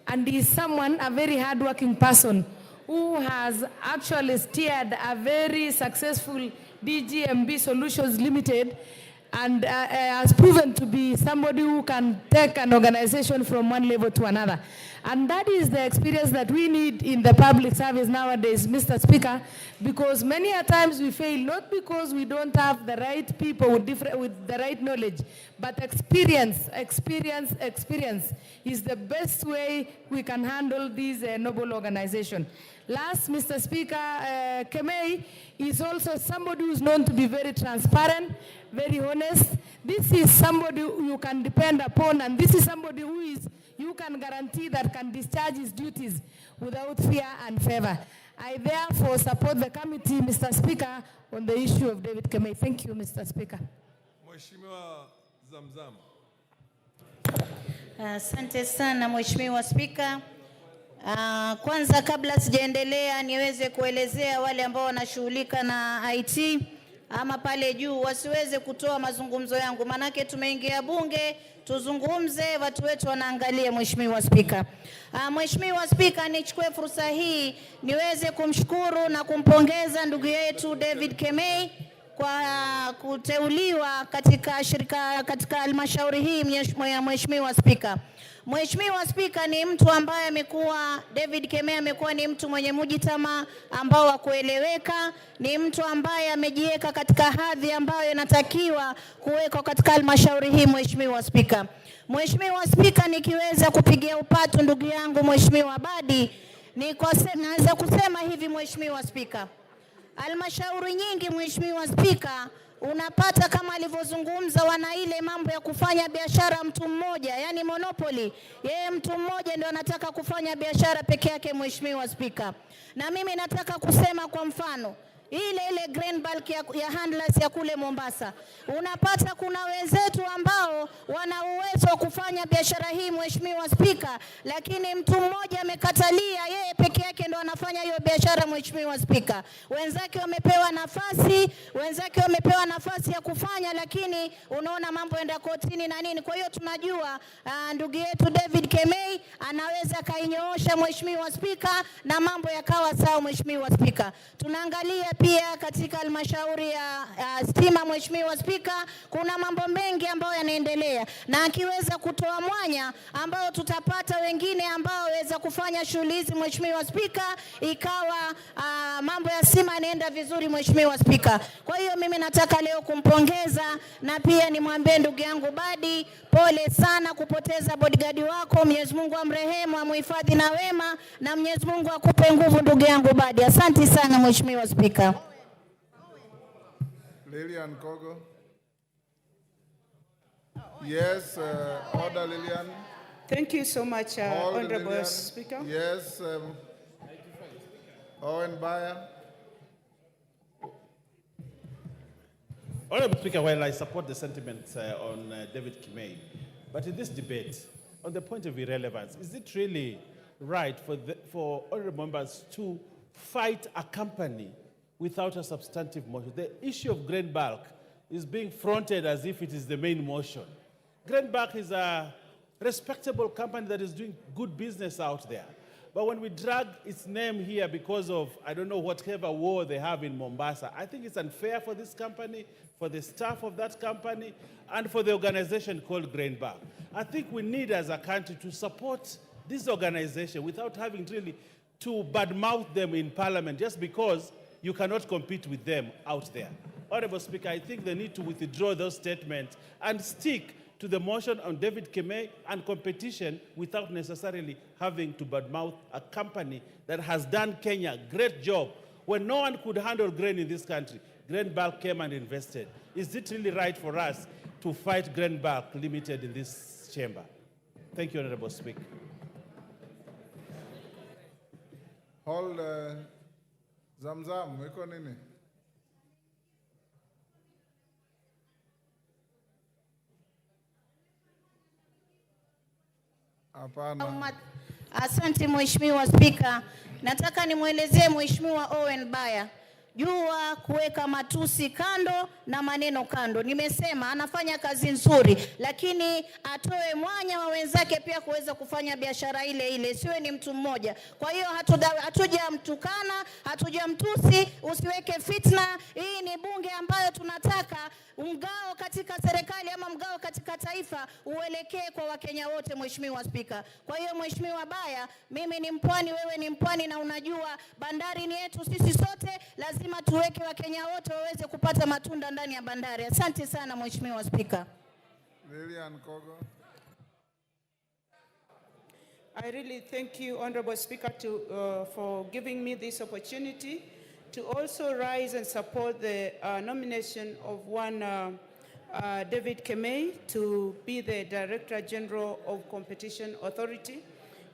and he is someone, a very hardworking person, who has actually steered a very successful DGMB Solutions Limited, and has proven to be somebody who can take an organization from one level to another. And that is the experience that we need in the public service nowadays, Mr. Speaker, because many a times we fail, not because we don't have the right people with the right knowledge, but experience is the best way we can handle this noble organization. Last, Mr. Speaker, Kimei is also somebody who is known to be very transparent, very honest. This is somebody who you can depend upon, and this is somebody who you can guarantee that can discharge his duties without fear and favor. I therefore support the committee, Mr. Speaker, on the issue of David Kimei. Thank you, Mr. Speaker. Mheshimiwa Zamzam. Asante sana Mheshimiwa Spika. Kwanza kabla sijaendelea niweze kuelezea wale ambao wanashughulika na IT ama pale juu wasiweze kutoa mazungumzo yangu, manake tumeingia bunge tuzungumze, watu wetu wanaangalia. Mheshimiwa Spika, Mheshimiwa Spika, nichukue fursa hii niweze kumshukuru na kumpongeza ndugu yetu David Kimei kwa kuteuliwa katika halmashauri hii. Mheshimiwa Spika, Mheshimiwa Spika, ni mtu ambaye David Kimei amekuwa ni mtu mwenye mujitama ambao wa kueleweka, ni mtu ambaye amejiweka katika hadhi ambayo inatakiwa kuwekwa katika halmashauri hii. Mheshimiwa Spika, Mheshimiwa Spika, nikiweza kupigia upatu ndugu yangu Mheshimiwa Badi, naweza kusema hivi Mheshimiwa Spika, halmashauri nyingi Mheshimiwa Spika unapata kama alivyozungumza wana ile mambo ya kufanya biashara mtu mmoja, yani monopoly. Yeye mtu mmoja ndio anataka kufanya biashara peke yake Mheshimiwa Spika. Na mimi nataka kusema kwa mfano ile grain bulk ya handlers ya kule Mombasa, unapata kuna wenzetu ambao wana uwezo wa kufanya biashara hii Mheshimiwa Spika, lakini mtu mmoja amekatalia, yeye peke yake ndo anafanya hiyo biashara Mheshimiwa Spika. Wenzake wamepewa nafasi ya kufanya, lakini unaona mambo yanaenda kotini na nini. Kwa hiyo tunajua ndugu yetu David Kimei anaweza kainyoosha Mheshimiwa Spika na mambo yakawa sawa Mheshimiwa Spika. Tunaangalia pia katika halmashauri ya stima, Mheshimiwa Spika, kuna mambo mengi ambayo yanaendelea, na akiweza kutoa mwanya ambao tutapata wengine ambao waweza kufanya shughuli hizi, Mheshimiwa Spika, ikawa mambo ya stima yanaenda vizuri, Mheshimiwa Spika. Kwa hiyo mimi nataka leo kumpongeza, na pia nimwambie ndugu yangu Badi, pole sana kupoteza bodyguard wako. Mwenyezi Mungu amrehemu, amhifadhi na wema, na Mwenyezi Mungu akupe nguvu ndugu yangu Badi. Asante sana Mheshimiwa Spika. Lilian Kogo. Yes, order Lilian. Thank you so much, Honorable Lilian. Speaker. Yes, Owen Bayer. Honorable Speaker, while I support the sentiments on David Kimei, but in this debate, on the point of irrelevance, is it really right for honorable members to fight a company without a substantive motion? The issue of grain bulk is being fronted as if it is the main motion. Grain bulk is a respectable company that is doing good business out there. But when we drag its name here because of, I don't know, whatever war they have in Mombasa, I think it's unfair for this company, for the staff of that company, and for the organization called Grain Bulk. I think we need as a country to support this organization without having really to badmouth them in Parliament just because you cannot compete with them out there. Honorable Speaker, I think they need to withdraw those statements and stick to the motion on David Kimei and competition without necessarily having to badmouth a company that has done Kenya a great job. When no one could handle grain in this country, Grain Bulk came and invested. Is it really right for us to fight Grain Bulk Limited in this chamber? Thank you, Honorable Speaker. Hold Zamzam, weko nini? Hapana. Asante Mheshimiwa Spika. Nataka nimwelezee Mheshimiwa Owen Bayer jua kuweka matusi kando na maneno kando. Nimesema anafanya kazi nzuri, lakini atoe mwanya wa wenzake pia kuweza kufanya biashara ile ile, siwe ni mtu mmoja. Kwa hiyo hatujamtukana, hatujamtusi, usiweke fitna. Hii ni bunge ambayo tunataka mgao katika serikali ama mgao katika taifa uelekee kwa Wakenya wote, Mheshimiwa Spika. Kwa hiyo Mheshimiwa Bayer, mimi ni mpwani, wewe ni mpwani, na unajua bandari ni yetu sisi sote, lazima tuweke Wakenya wote waweze kupata matunda ndani ya bandari. Asante sana Mheshimiwa Spika. Lilian Kogo. I really thank you, Honorable Speaker, for giving me this opportunity to also rise and support the nomination of one David Kimei to be the Director General of Competition Authority.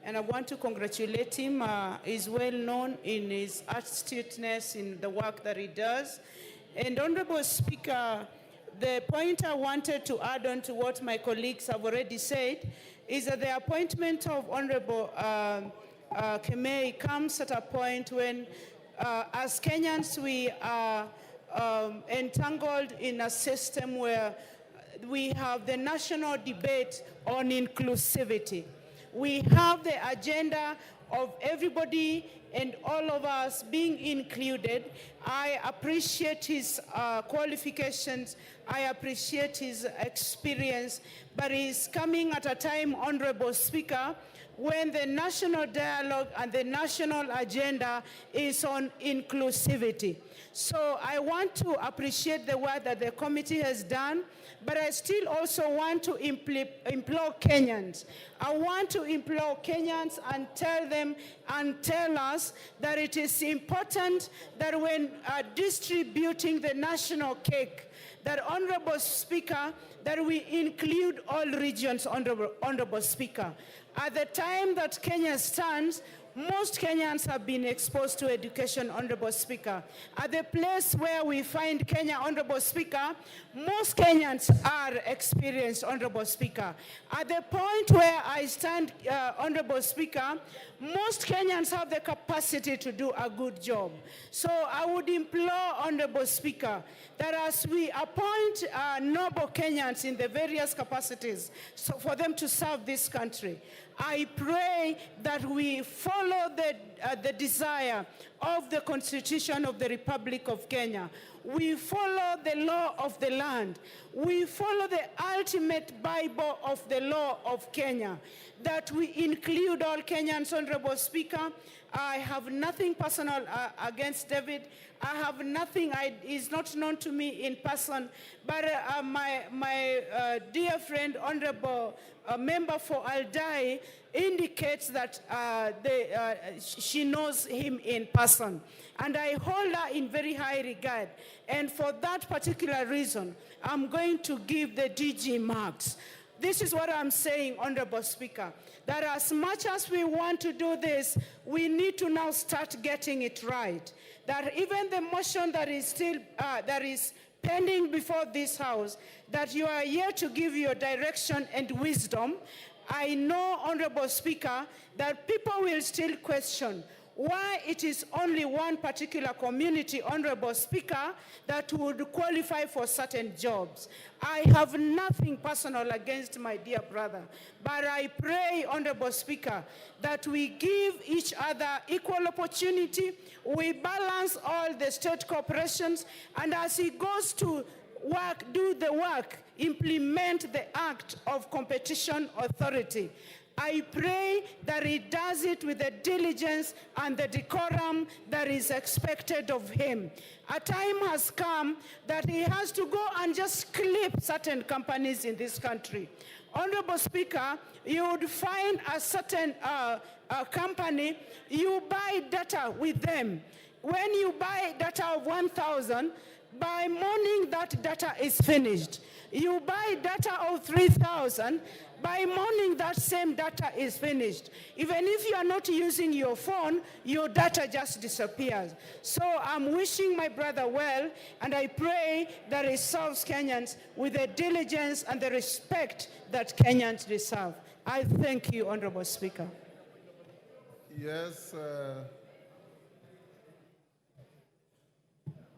And I want to congratulate him. He's well known in his astuteness in the work that he does. And Honorable Speaker, the point I wanted to add on to what my colleagues have already said is that the appointment of Honorable Kimei comes at a point when, as Kenyans, we are entangled in a system where we have the national debate on inclusivity. We have the agenda of everybody and all of us being included. I appreciate his qualifications. I appreciate his experience, but he's coming at a time, Honorable Speaker, when the national dialogue and the national agenda is on inclusivity. So I want to appreciate the work that the committee has done, but I still also want to implore Kenyans. I want to implore Kenyans and tell them and tell us that it is important that when distributing the national cake, that Honorable Speaker, that we include all regions, Honorable Speaker. At the time that Kenya stands, most Kenyans have been exposed to education, Honorable Speaker. At the place where we find Kenya, Honorable Speaker, most Kenyans are experienced, Honorable Speaker. At the point where I stand, Honorable Speaker, most Kenyans have the capacity to do a good job. So I would implore, Honorable Speaker, that as we appoint noble Kenyans in the various capacities so for them to serve this country, I pray that we follow follow the desire of the Constitution of the Republic of Kenya. We follow the law of the land. We follow the ultimate Bible of the law of Kenya, that we include all Kenyans, Honorable Speaker. I have nothing personal against David. I have nothing, he's not known to me in person, but my dear friend, Honorable Member for Aldai, indicates that she knows him in person. And I hold her in very high regard. And for that particular reason, I'm going to give the DG marks. This is what I'm saying, Honorable Speaker, that as much as we want to do this, we need to now start getting it right. That even the motion that is still, that is pending before this House, that you are here to give your direction and wisdom. I know, Honorable Speaker, that people will still question why it is only one particular community, Honorable Speaker, that would qualify for certain jobs. I have nothing personal against my dear brother, but I pray, Honorable Speaker, that we give each other equal opportunity, we balance all the state corporations, and as he goes to work, do the work, implement the Act of Competition Authority. I pray that he does it with the diligence and the decorum that is expected of him. A time has come that he has to go and just clip certain companies in this country. Honorable Speaker, you would find a certain company, you buy data with them. When you buy data of 1,000, by morning that data is finished. You buy data of 3,000, by morning that same data is finished. Even if you are not using your phone, your data just disappears. So I'm wishing my brother well, and I pray that he serves Kenyans with the diligence and the respect that Kenyans deserve. I thank you, Honorable Speaker. Yes,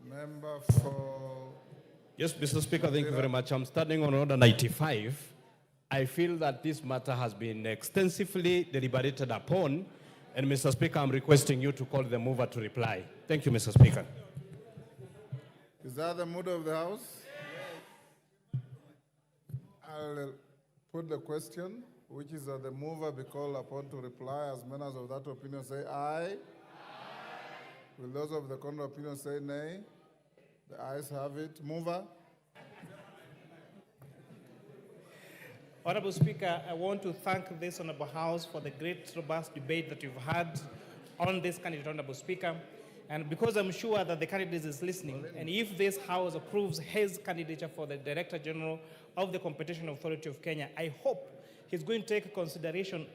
member for... Yes, Mr. Speaker, thank you very much. I'm standing on order 95. I feel that this matter has been extensively deliberated upon, and Mr. Speaker, I'm requesting you to call the mover to reply. Thank you, Mr. Speaker. Is that the mood of the House? I'll put the question, which is that the mover be called upon to reply. As members of that opinion say aye. Aye. Will those of the contrary opinion say nay? The ayes have it. Mover. Honorable Speaker, I want to thank this Honorable House for the great, robust debate that you've had on this candidate, Honorable Speaker. And because I'm sure that the candidate is listening, and if this House approves his candidature for the Director General of the Competition Authority of Kenya, I hope he's going to take into consideration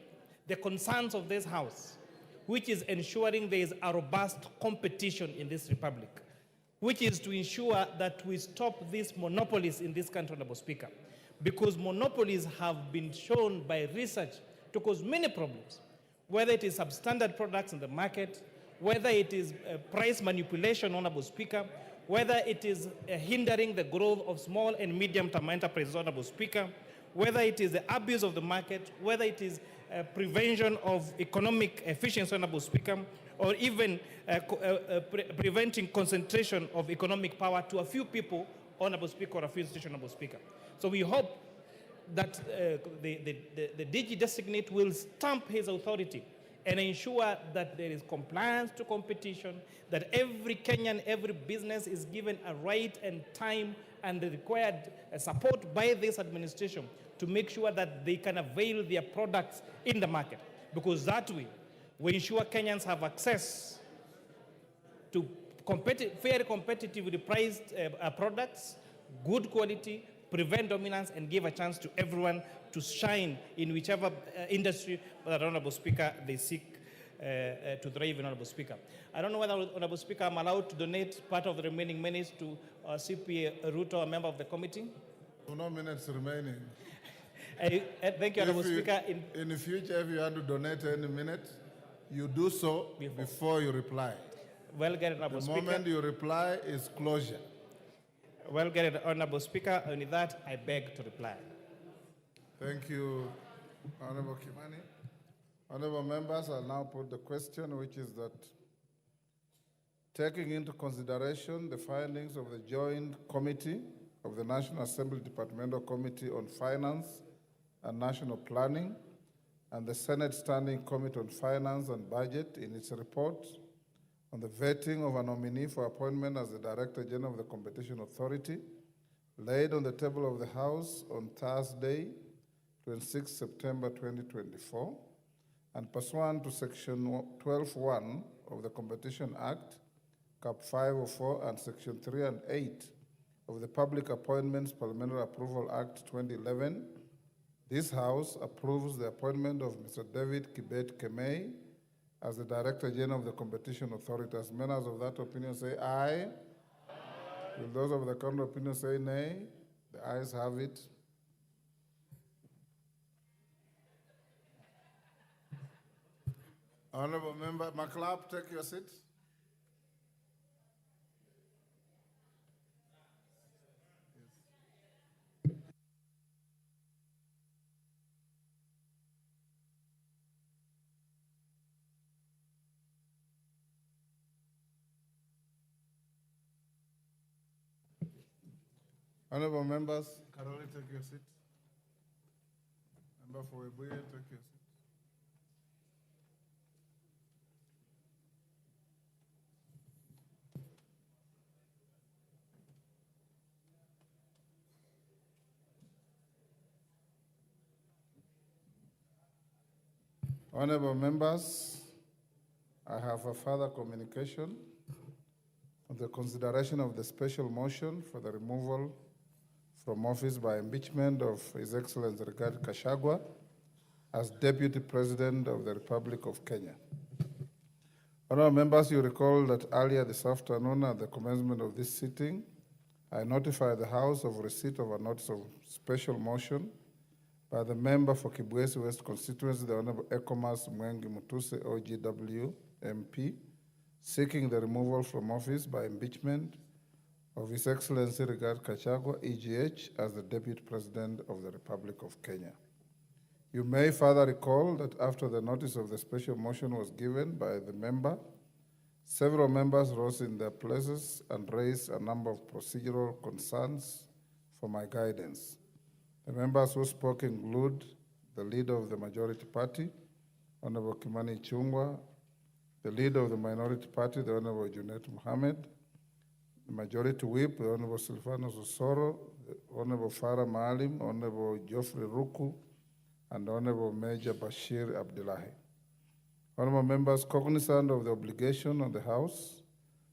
the concerns of this House, which is ensuring there is a robust competition in this republic, which is to ensure that we stop these monopolies in this country, Honorable Speaker. Because monopolies have been shown by research to cause many problems, whether it is substandard products in the market, whether it is price manipulation, Honorable Speaker, whether it is hindering the growth of small and medium-term enterprises, Honorable Speaker, whether it is the abuse of the market, whether it is prevention of economic efficiency, Honorable Speaker, or even preventing concentration of economic power to a few people, Honorable Speaker, or a few institutions, Honorable Speaker. So we hope that the DG designate will stamp his authority and ensure that there is compliance to competition, that every Kenyan, every business is given a right and time and the required support by this administration to make sure that they can avail their products in the market. Because that way, we ensure Kenyans have access to fairly competitively priced products, good quality, prevent dominance, and give a chance to everyone to shine in whichever industry that, Honorable Speaker, they seek to thrive in, Honorable Speaker. I don't know whether, Honorable Speaker, I'm allowed to donate part of the remaining minutes to CPA Ruto, a member of the committee. No minutes remaining. Thank you, Honorable Speaker. In the future, if you want to donate any minute, you do so before you reply. Well, get it, Honorable Speaker. The moment you reply is closure. Well, get it, Honorable Speaker. And with that, I beg to reply. Thank you, Honorable Kimani. Honorable members, I'll now put the question, which is that taking into consideration the findings of the Joint Committee of the National Assembly Departmental Committee on Finance and National Planning and the Senate Standing Committee on Finance and Budget in its report on the vetting of a nominee for appointment as the Director General of the Competition Authority, laid on the table of the House on Thursday, 26 September 2024, and pursuant to Section 12(1) of the Competition Act, Cap 504, and Section 3 and 8 of the Public Appointments Parliamentary Approval Act 2011, this House approves the appointment of Mr. David Kibet Kemei as the Director General of the Competition Authority. As members of that opinion say aye. Will those of the contrary opinion say nay? The ayes have it. Honorable Member McLeod, take your seat. Honorable members, Karoli, take your seat. Member for Webuye, take your seat. Honorable members, I have a further communication on the consideration of the special motion for the removal from office by impeachment of His Excellency Gachagua as Deputy President of the Republic of Kenya. Honorable members, you recall that earlier this afternoon at the commencement of this sitting, I notified the House of receipt of a notice of special motion by the member for Kibwezi West constituency, the Honorable Ekomas Mwengi Mutuse, OGW, MP, seeking the removal from office by impeachment of His Excellency Gachagua, EGH, as the Deputy President of the Republic of Kenya. You may further recall that after the notice of the special motion was given by the member, several members rose in their places and raised a number of procedural concerns for my guidance. The members who spoke include the leader of the majority party, Honorable Kimani Ichung'wah, the leader of the minority party, the Honorable Junet Mohammed, the majority whip, the Honorable Silvanus Osoro, the Honorable Farah Maalim, Honorable Geoffrey Ruku, and Honorable Major Bashir Abdullahi. Honorable members, cognizant of the obligation on the House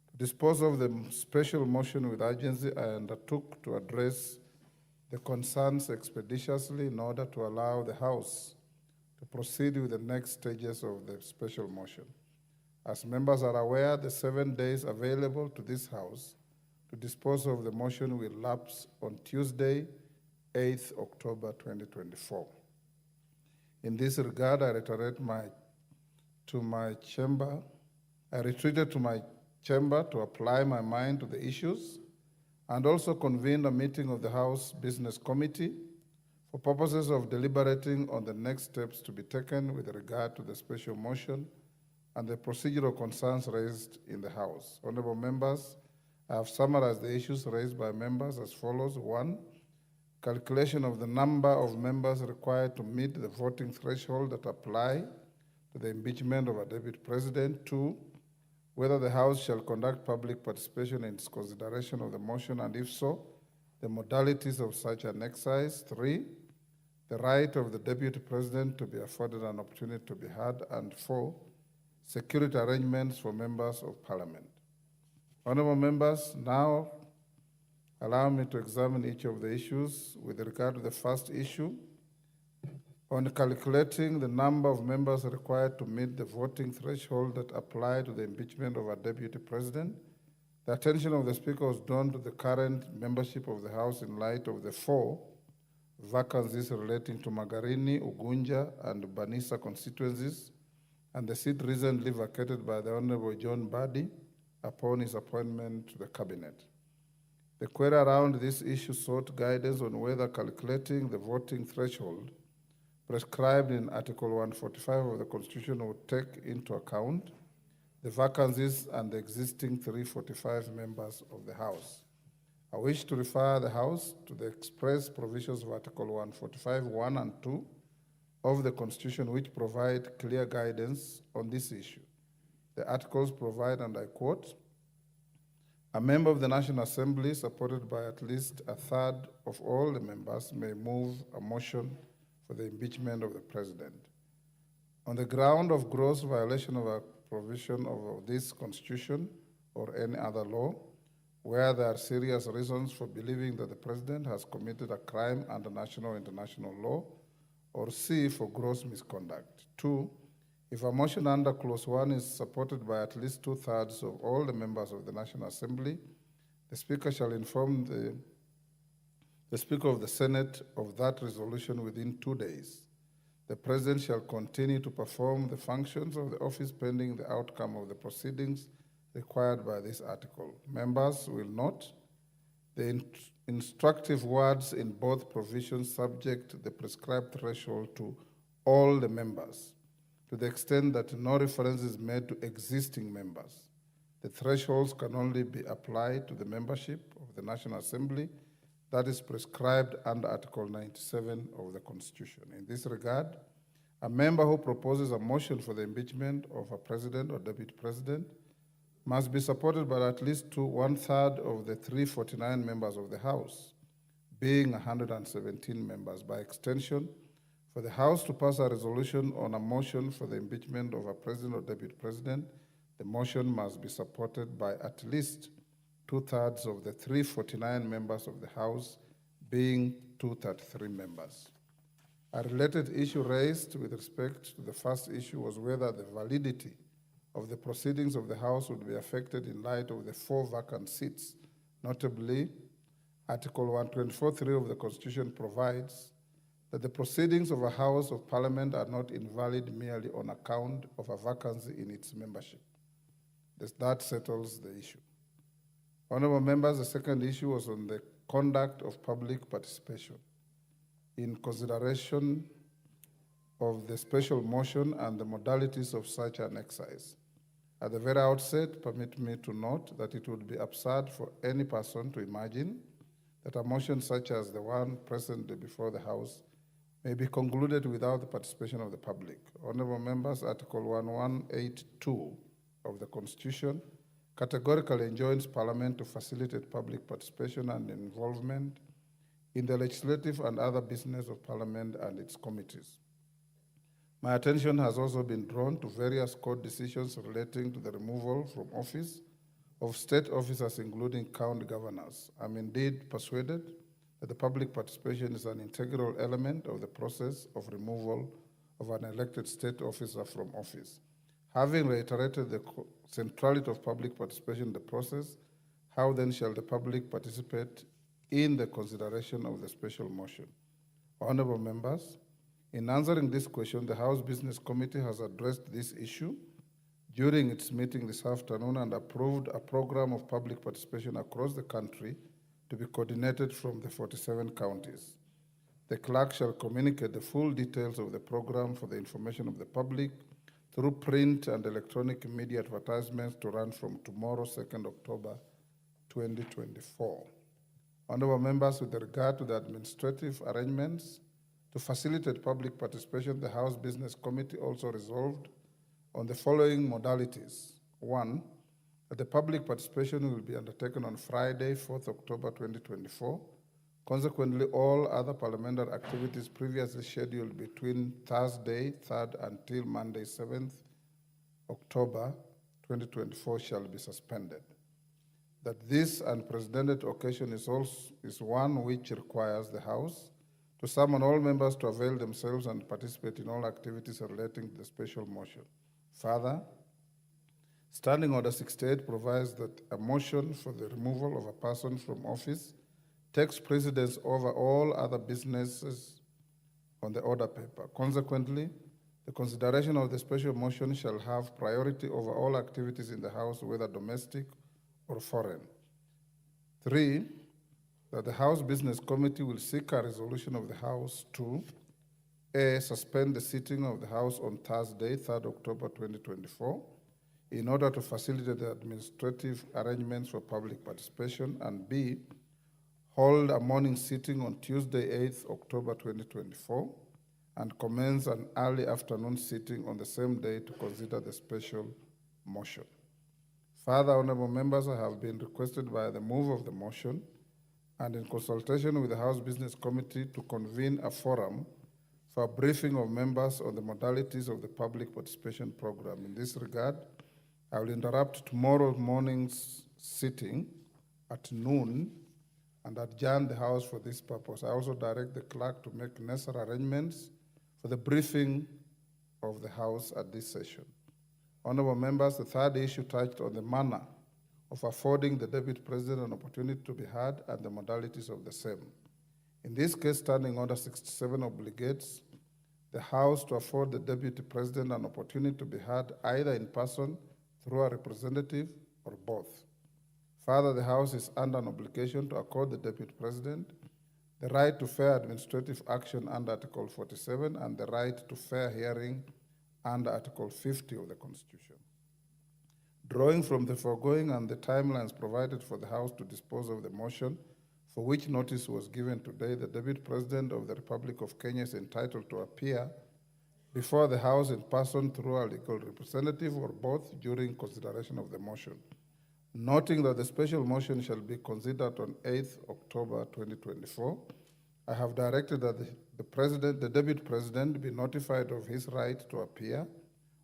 to dispose of the special motion with urgency, I undertook to address the concerns expeditiously in order to allow the House to proceed with the next stages of the special motion. As members are aware, the 7 days available to this House to dispose of the motion will lapse on Tuesday, 8th October 2024. In this regard, I retreated to my chamber to apply my mind to the issues and also convened a meeting of the House Business Committee for purposes of deliberating on the next steps to be taken with regard to the special motion and the procedural concerns raised in the House. Honorable members, I have summarized the issues raised by members as follows. 1, calculation of the number of members required to meet the voting threshold that apply to the impeachment of a deputy president. 2, whether the House shall conduct public participation in its consideration of the motion, and if so, the modalities of such an exercise. 3, the right of the Deputy President to be afforded an opportunity to be heard, and 4, security arrangements for members of Parliament. Honorable members, now allow me to examine each of the issues. With regard to the first issue, on calculating the number of members required to meet the voting threshold that apply to the impeachment of a Deputy President, the attention of the Speaker was drawn to the current membership of the House in light of the 4 vacancies relating to Magarini, Ugunja, and Banisa constituencies, and the seat recently vacated by the Honorable John Badi upon his appointment to the Cabinet. The query around this issue sought guidance on whether calculating the voting threshold prescribed in Article 145 of the Constitution would take into account the vacancies and the existing 345 members of the House. I wish to refer the House to the express provisions of Article 145, 1 and 2 of the Constitution, which provide clear guidance on this issue. The articles provide, and I quote, "A member of the National Assembly, supported by at least a third of all the members, may move a motion for the impeachment of the President. On the ground of gross violation of a provision of this Constitution or any other law, where there are serious reasons for believing that the President has committed a crime under national or international law, or C, for gross misconduct. 2, if a motion under Clause 1 is supported by at least 2/3 of all the members of the National Assembly, the Speaker shall inform the Speaker of the Senate of that resolution within 2 days. The President shall continue to perform the functions of the office pending the outcome of the proceedings required by this article. Members will note the instructive words in both provisions subject the prescribed threshold to all the members, to the extent that no reference is made to existing members. The thresholds can only be applied to the membership of the National Assembly that is prescribed under Article 97 of the Constitution. In this regard, a member who proposes a motion for the impeachment of a president or deputy president must be supported by at least 1/3 of the 349 members of the House, being 117 members. By extension, for the House to pass a resolution on a motion for the impeachment of a president or deputy president, the motion must be supported by at least 2/3 of the 349 members of the House, being 233 members. A related issue raised with respect to the first issue was whether the validity of the proceedings of the House would be affected in light of the 4 vacant seats. Notably, Article 124(3) of the Constitution provides that the proceedings of a House of Parliament are not invalid merely on account of a vacancy in its membership. That settles the issue. Honorable members, the second issue was on the conduct of public participation. In consideration of the special motion and the modalities of such an exercise, at the very outset, permit me to note that it would be absurd for any person to imagine that a motion such as the one present before the House may be concluded without the participation of the public. Honorable members, Article 1182 of the Constitution categorically enjoins Parliament to facilitate public participation and involvement in the legislative and other business of Parliament and its committees. My attention has also been drawn to various court decisions relating to the removal from office of state officers, including county governors. I'm indeed persuaded that the public participation is an integral element of the process of removal of an elected state officer from office. Having reiterated the centrality of public participation in the process, how then shall the public participate in the consideration of the special motion? Honorable members, in answering this question, the House Business Committee has addressed this issue during its meeting this afternoon and approved a program of public participation across the country to be coordinated from the 47 counties. The clerk shall communicate the full details of the program for the information of the public through print and electronic media advertisements to run from tomorrow, 2nd October 2024. Honorable members, with regard to the administrative arrangements to facilitate public participation, the House Business Committee also resolved on the following modalities. 1, that the public participation will be undertaken on Friday, 4th October 2024. Consequently, all other parliamentary activities previously scheduled between Thursday, 3rd, until Monday, 7th October 2024 shall be suspended. That this unprecedented occasion is one which requires the House to summon all members to avail themselves and participate in all activities relating to the special motion. Further, Standing Order 68 provides that a motion for the removal of a person from office takes precedence over all other businesses on the order paper. Consequently, the consideration of the special motion shall have priority over all activities in the House, whether domestic or foreign. 3, that the House Business Committee will seek a resolution of the House to A, suspend the sitting of the House on Thursday, 3rd October 2024, in order to facilitate the administrative arrangements for public participation, and B, hold a morning sitting on Tuesday, 8th October 2024, and commence an early afternoon sitting on the same day to consider the special motion. Further, honorable members, I have been requested by the move of the motion and in consultation with the House Business Committee to convene a forum for a briefing of members on the modalities of the public participation program. In this regard, I will interrupt tomorrow morning's sitting at noon and adjourn the House for this purpose. I also direct the clerk to make necessary arrangements for the briefing of the House at this session. Honorable members, the third issue touched on the manner of affording the Deputy President an opportunity to be heard and the modalities of the same. In this case, Standing Order 67 obligates the House to afford the Deputy President an opportunity to be heard either in person, through a representative, or both. Further, the House is under an obligation to accord the Deputy President the right to fair administrative action under Article 47 and the right to fair hearing under Article 50 of the Constitution. Drawing from the foregoing and the timelines provided for the House to dispose of the motion, for which notice was given today, the Deputy President of the Republic of Kenya is entitled to appear before the House in person through a legal representative or both during consideration of the motion. Noting that the special motion shall be considered on 8th October 2024, I have directed that the Deputy President be notified of his right to appear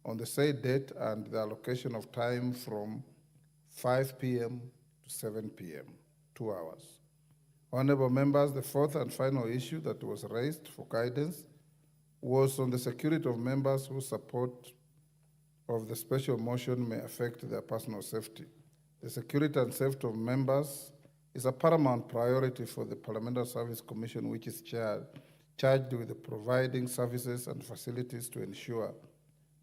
on the said date and the allocation of time from 5 p.m. to 7 p.m., 2 hours. Honorable members, the fourth and final issue that was raised for guidance was on the security of members whose support of the special motion may affect their personal safety. The security and safety of members is a paramount priority for the Parliamentary Service Commission, which is charged with providing services and facilities to ensure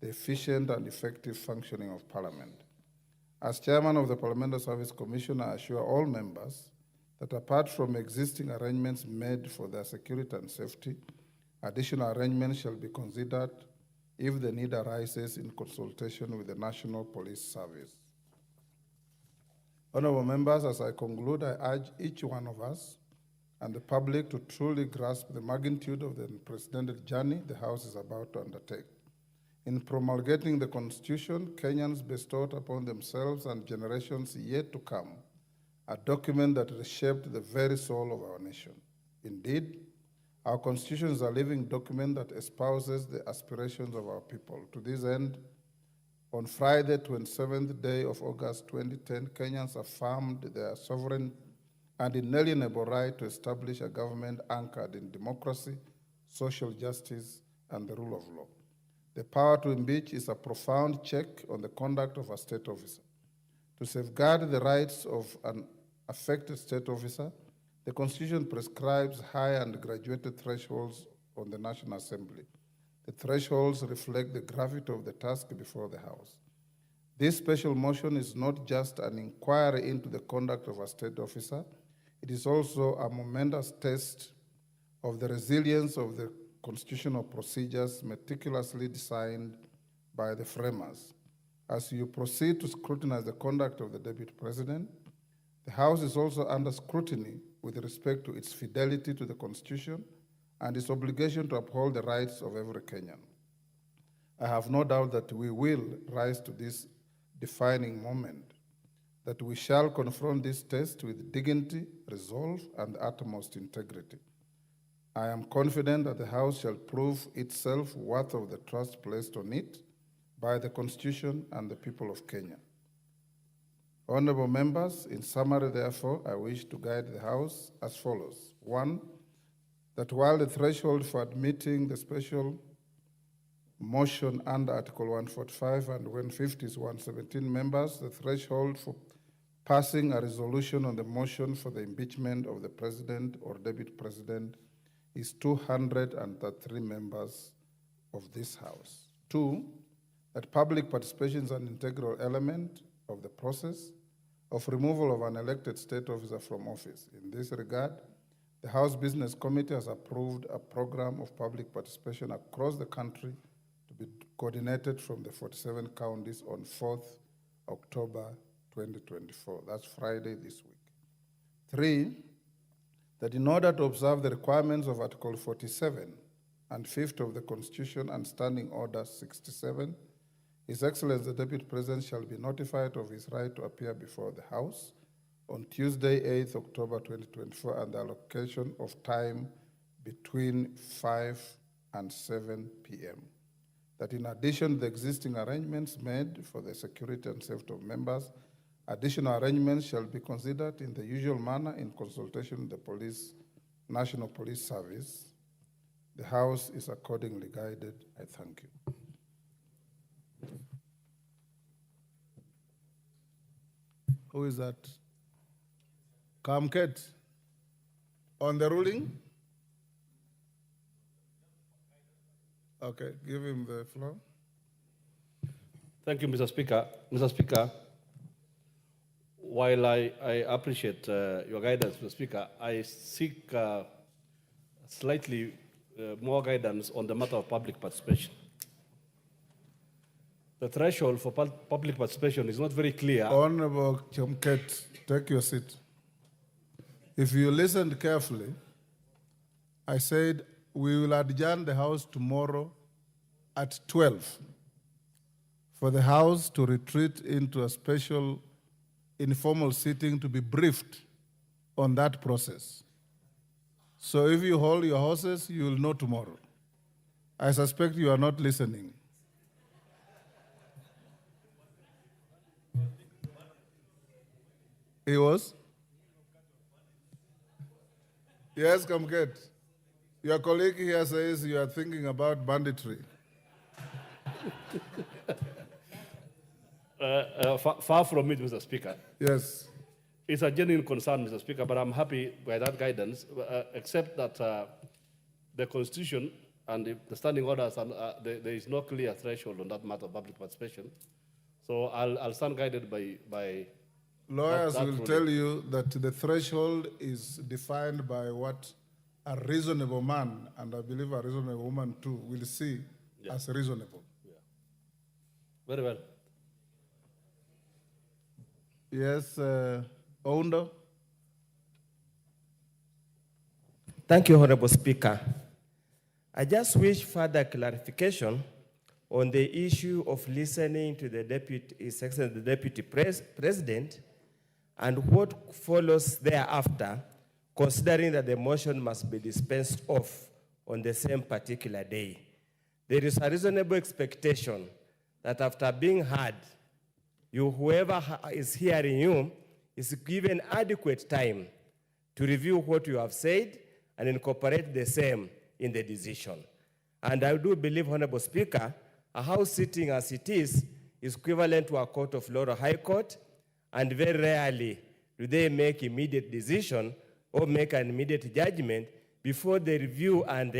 the efficient and effective functioning of Parliament. As chairman of the Parliamentary Service Commission, I assure all members that apart from existing arrangements made for their security and safety, additional arrangements shall be considered if the need arises in consultation with the National Police Service. Honorable members, as I conclude, I urge each one of us and the public to truly grasp the magnitude of the unprecedented journey the House is about to undertake. In promulgating the Constitution, Kenyans bestowed upon themselves and generations yet to come a document that reshaped the very soul of our nation. Indeed, our Constitution is a living document that espouses the aspirations of our people. To this end, on Friday, 27th day of August 2010, Kenyans affirmed their sovereign and inalienable right to establish a government anchored in democracy, social justice, and the rule of law. The power to impeach is a profound check on the conduct of a state officer. To safeguard the rights of an affected state officer, the Constitution prescribes high and graduated thresholds on the National Assembly. The thresholds reflect the gravity of the task before the House. This special motion is not just an inquiry into the conduct of a state officer, it is also a momentous test of the resilience of the constitutional procedures meticulously designed by the framers. As you proceed to scrutinize the conduct of the Deputy President, the House is also under scrutiny with respect to its fidelity to the Constitution and its obligation to uphold the rights of every Kenyan. I have no doubt that we will rise to this defining moment, that we shall confront this test with dignity, resolve, and utmost integrity. I am confident that the House shall prove itself worthy of the trust placed on it by the Constitution and the people of Kenya. Honorable members, in summary, therefore, I wish to guide the House as follows. 1, that while the threshold for admitting the special motion under Article 145 and 150 is 117 members, the threshold for passing a resolution on the motion for the impeachment of the President or Deputy President is 203 members of this House. 2, that public participation is an integral element of the process of removal of an elected state officer from office. In this regard, The House Business Committee has approved a program of public participation across the country to be coordinated from the 47 counties on 4th October 2024. That's Friday this week. 3, that in order to observe the requirements of Article 47 and 5th of the Constitution and Standing Order 67, His Excellency the Deputy President shall be notified of his right to appear before the House on Tuesday, 8th October 2024, and the allocation of time between 5 and 7 p.m. That in addition to the existing arrangements made for the security and safety of members, additional arrangements shall be considered in the usual manner in consultation with the National Police Service. The House is accordingly guided. I thank you. Who is that? Kamket. On the ruling? Okay, give him the floor. Thank you, Mr. Speaker. Mr. Speaker, while I appreciate your guidance, Mr. Speaker, I seek slightly more guidance on the matter of public participation. The threshold for public participation is not very clear. Honorable Kamket, take your seat. If you listened carefully, I said we will adjourn the House tomorrow at 12 for the House to retreat into a special informal sitting to be briefed on that process. So if you hold your horses, you will know tomorrow. I suspect you are not listening. He was? Yes, Kamket. Your colleague here says you are thinking about banditry. Far from it, Mr. Speaker. Yes. It's a genuine concern, Mr. Speaker, but I'm happy by that guidance, except that the Constitution and the standing orders, there is no clear threshold on that matter of public participation. So I'll stand guided by Lawyers that will ruling. tell you that the threshold is defined by what a reasonable man, and I believe a reasonable woman too, will see as reasonable. Yeah. Very well. Yes, Oundo. Thank you, Honorable Speaker. I just wish further clarification on the issue of listening to the Deputy President and what follows thereafter, considering that the motion must be dispensed off on the same particular day. There is a reasonable expectation that after being heard, whoever is hearing you is given adequate time to review what you have said and incorporate the same in the decision. And I do believe, Honorable Speaker, a House sitting as it is equivalent to a court of law or high court, and very rarely do they make immediate decision or make an immediate judgment before they review and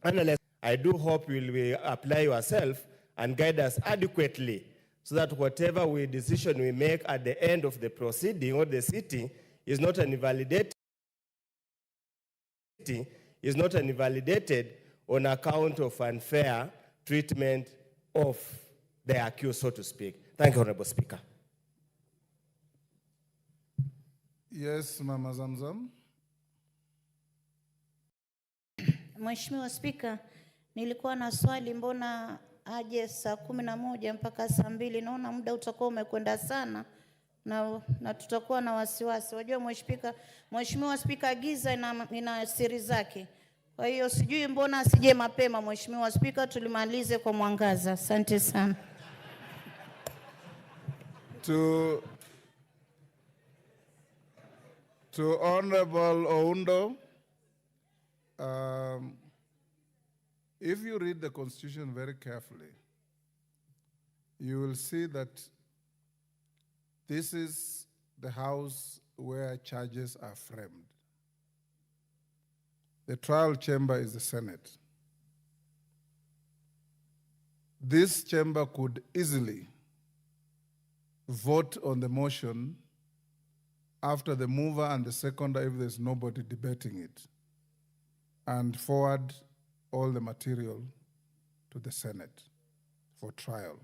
analyze. I do hope you will apply yourself and guide us adequately so that whatever decision we make at the end of the proceeding or the sitting is not invalidated on account of unfair treatment of the accused, so to speak. Thank you, Honorable Speaker. Yes, Mama Zamzam. Mheshimiwa Spika, nilikuwa na swali, mbona aje saa 11 mpaka saa 2? Naona muda utakuwa umekwenda sana na tutakuwa na wasiwasi. Wajua Mheshimiwa Spika, giza ina siri zake. Kwa hiyo sijui mbona asije mapema Mheshimiwa Spika, tulimalize kwa mwangaza. Asante sana. To Honorable Oundo, if you read the Constitution very carefully, you will see that this is the House where charges are framed. The trial chamber is the Senate. This chamber could easily vote on the motion after the mover and the seconder if there's nobody debating it, and forward all the material to the Senate for trial.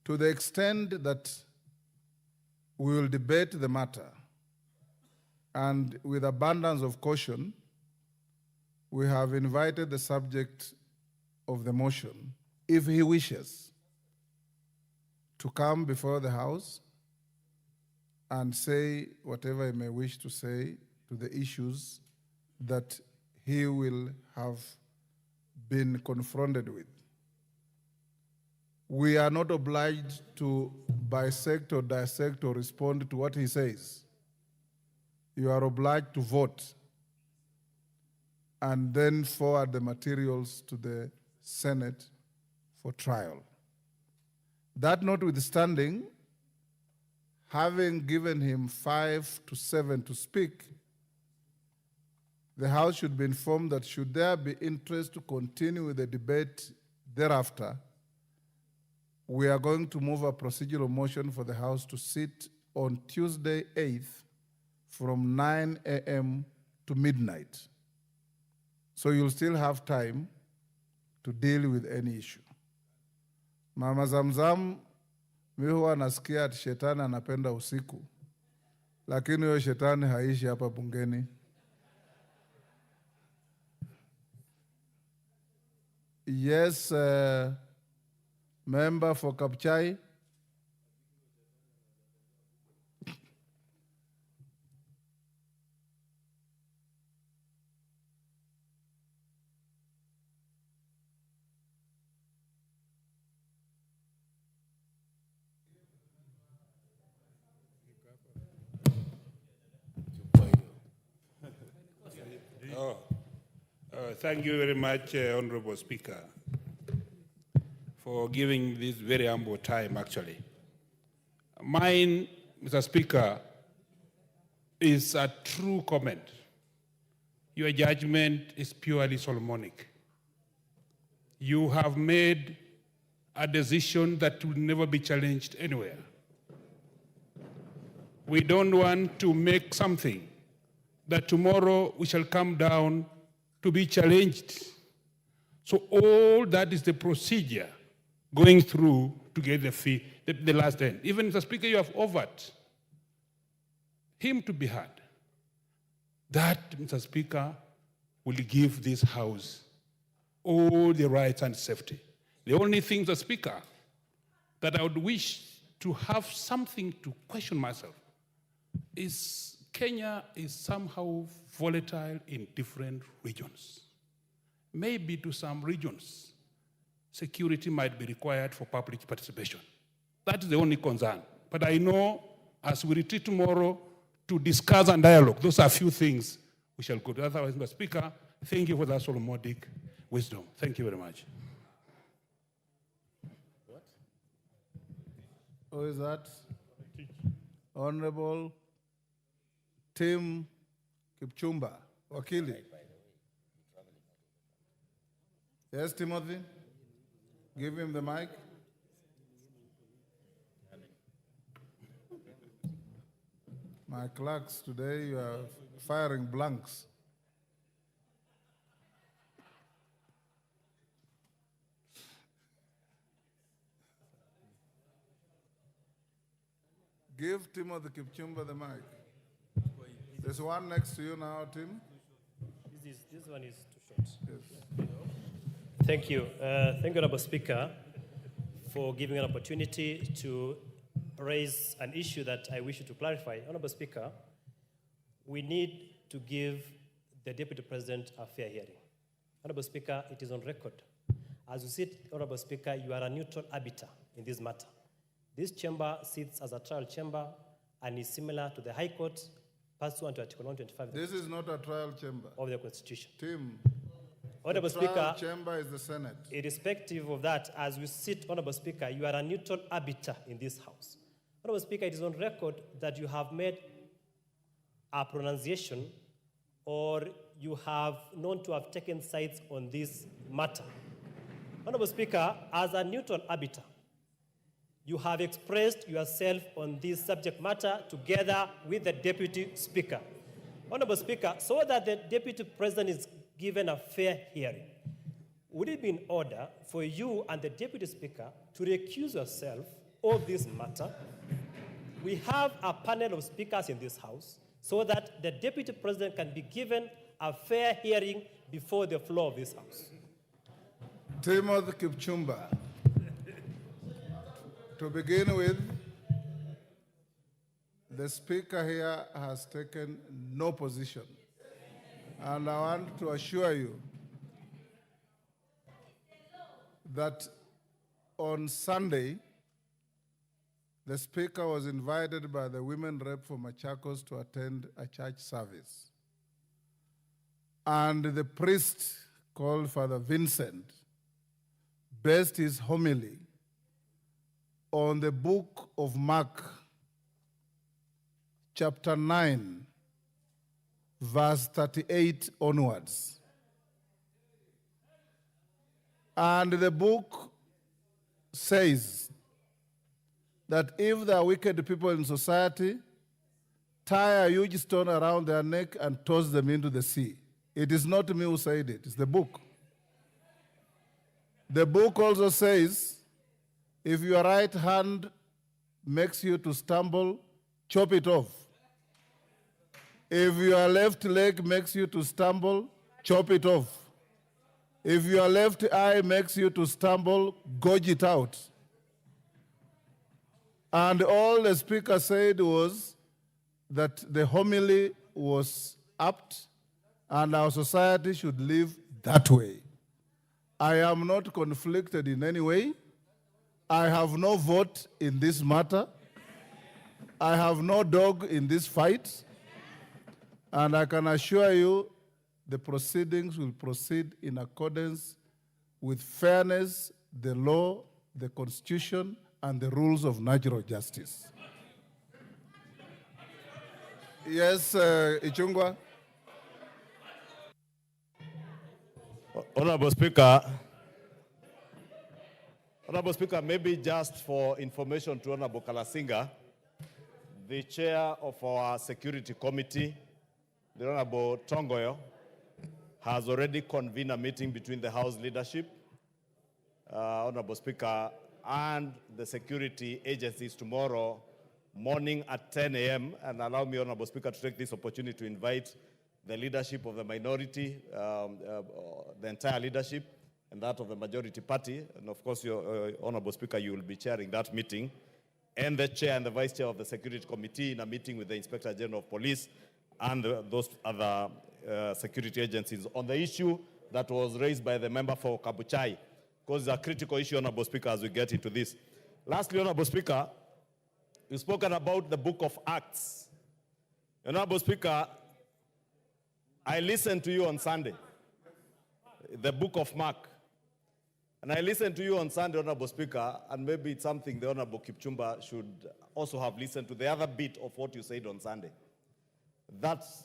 To the extent that we will debate the matter, and with abundance of caution, we have invited the subject of the motion, if he wishes, to come before the House and say whatever he may wish to say to the issues that he will have been confronted with. We are not obliged to bisect or dissect or respond to what he says. You are obliged to vote and then forward the materials to the Senate for trial. That notwithstanding, having given him 5 to 7 to speak, the House should be informed that should there be interest to continue with the debate thereafter, we are going to move a procedural motion for the House to sit on Tuesday 8th from 9 a.m. to midnight. So you'll still have time to deal with any issue. Mama Zamzam, mi huwa nasikia ati shetani anapenda usiku, lakini huyo shetani haishi hapa bungeni. Yes, member for Kapchai. Thank you very much, Honorable Speaker, for giving this very humble time, actually. Mine, Mr. Speaker, is a true comment. Your judgment is purely Solomonic. You have made a decision that will never be challenged anywhere. We don't want to make something that tomorrow we shall come down to be challenged. So all that is the procedure going through to get the fee, the last end. Even Mr. Speaker, you have offered him to be heard. That, Mr. Speaker, will give this House all the rights and safety. The only thing, Mr. Speaker, that I would wish to have something to question myself is Kenya is somehow volatile in different regions. Maybe to some regions, security might be required for public participation. That is the only concern. But I know as we retreat tomorrow to discuss and dialogue, those are a few things we shall go to. Otherwise, Mr. Speaker, thank you for that Solomonic wisdom. Thank you very much. What? Who is that? Honorable Tim Kipchumba, Wakili. Yes, Timothy? Give him the mic. My clerks today, you are firing blanks. Give Timothy Kipchumba the mic. There's one next to you now, Tim. This one is too short. Yes. Thank you. Thank you, Honorable Speaker, for giving an opportunity to raise an issue that I wish you to clarify. Honorable Speaker, we need to give the Deputy President a fair hearing. Honorable Speaker, it is on record. As you said, Honorable Speaker, you are a neutral arbiter in this matter. This chamber sits as a trial chamber and is similar to the High Court pursuant to Article 125. This is not a trial chamber of the Constitution. Tim, Honorable the trial Speaker, chamber is the Senate. Irrespective of that, as we sit, Honorable Speaker, you are a neutral arbiter in this House. Honorable Speaker, it is on record that you have made a pronunciation or you have known to have taken sides on this matter. Honorable Speaker, as a neutral arbiter, you have expressed yourself on this subject matter together with the Deputy Speaker. Honorable Speaker, so that the Deputy President is given a fair hearing, would it be in order for you and the Deputy Speaker to recuse yourself of this matter? We have a panel of speakers in this House so that the Deputy President can be given a fair hearing before the floor of this House. Timothy Kipchumba. To begin with, the Speaker here has taken no position. And I want to assure you that on Sunday, the Speaker was invited by the women rep for Machakos to attend a church service. And the priest called Father Vincent based his homily on the book of Mark, chapter 9, verse 38 onwards. And the book says that if there are wicked people in society, tie a huge stone around their neck and toss them into the sea. It is not me who said it, it's the book. The book also says, if your right hand makes you to stumble, chop it off. If your left leg makes you to stumble, chop it off. If your left eye makes you to stumble, gouge it out. And all the Speaker said was that the homily was apt and our society should live that way. I am not conflicted in any way. I have no vote in this matter. I have no dog in this fight. And I can assure you the proceedings will proceed in accordance with fairness, the law, the Constitution, and the rules of natural justice. Yes, Ichungwa. Honorable Speaker, maybe just for information to Honorable Kalasinga, the chair of our Security Committee, the Honorable Tongoyo, has already convened a meeting between the House leadership, Honorable Speaker, and the security agencies tomorrow morning at 10 a.m. And allow me, Honorable Speaker, to take this opportunity to invite the leadership of the minority, the entire leadership, and that of the majority party. And of course, Honorable Speaker, you will be chairing that meeting, and the chair and the vice chair of the Security Committee in a meeting with the Inspector General of Police and those other security agencies on the issue that was raised by the member for Kabuchai, because it's a critical issue, Honorable Speaker, as we get into this. Lastly, Honorable Speaker, you've spoken about the book of Acts. Honorable Speaker, I listened to you on Sunday, the book of Mark. And I listened to you on Sunday, Honorable Speaker, and maybe it's something the Honorable Kipchumba should also have listened to, the other bit of what you said on Sunday. That's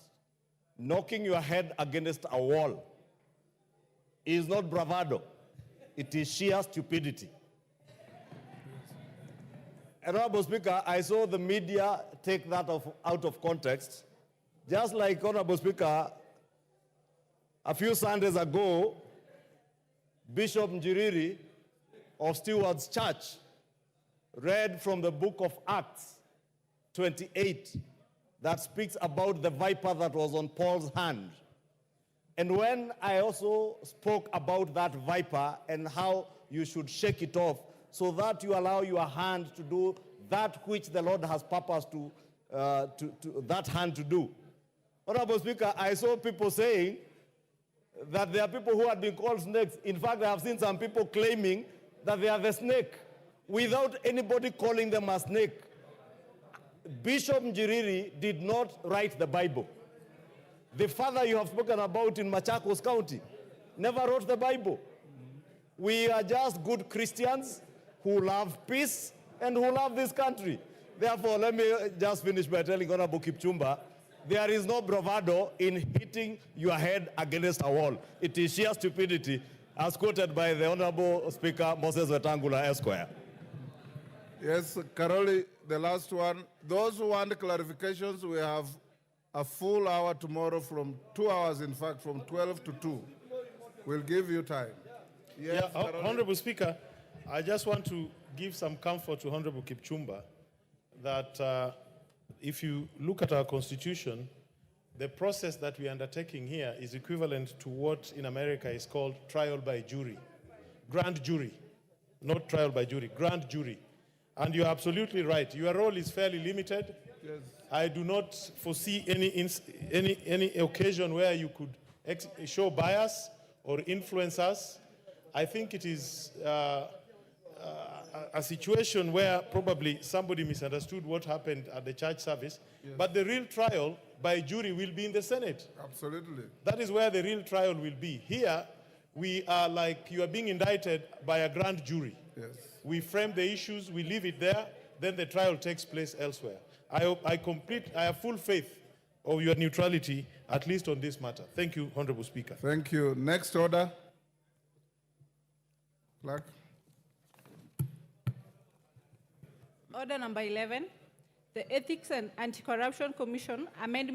knocking your head against a wall is not bravado. It is sheer stupidity. Honorable Speaker, I saw the media take that out of context. Just like, Honorable Speaker, a few Sundays ago, Bishop Njiriri of Stewards Church read from the book of Acts 28 that speaks about the viper that was on Paul's hand. And when I also spoke about that viper and how you should shake it off so that you allow your hand to do that which the Lord has purposed to that hand to do. Honorable Speaker, I saw people saying that there are people who had been called snakes. In fact, I have seen some people claiming that they are the snake without anybody calling them a snake. Bishop Njiriri did not write the Bible. The father you have spoken about in Machakos County never wrote the Bible. We are just good Christians who love peace and who love this country. Therefore, let me just finish by telling Honorable Kipchumba, there is no bravado in hitting your head against a wall. It is sheer stupidity, as quoted by the Honorable Speaker Moses Wetangula Esquire. Yes, Caroli, the last one. Those who want clarifications, we have a full hour tomorrow from 2 hours, in fact, from 12 to 2. We'll give you time. Yes, Yeah, Caroli. Honorable Speaker, I just want to give some comfort to Honorable Kipchumba that if you look at our constitution, the process that we're undertaking here is equivalent to what in America is called trial by jury, grand jury, not trial by jury, grand jury. And you're absolutely right. Your role is fairly limited. Yes. I do not foresee any occasion where you could show bias or influence us. I think it is a situation where probably somebody misunderstood what happened at the church service, but the real trial by jury will be in the Senate. Absolutely. That is where the real trial will be. Here, we are like you are being indicted by a grand jury. Yes. We frame the issues, we leave it there, then the trial takes place elsewhere. I have full faith of your neutrality, at least on this matter. Thank you, Honorable Speaker. Thank you. Next order. Clerk. Order number 11, the Ethics and Anti-Corruption Commission amendment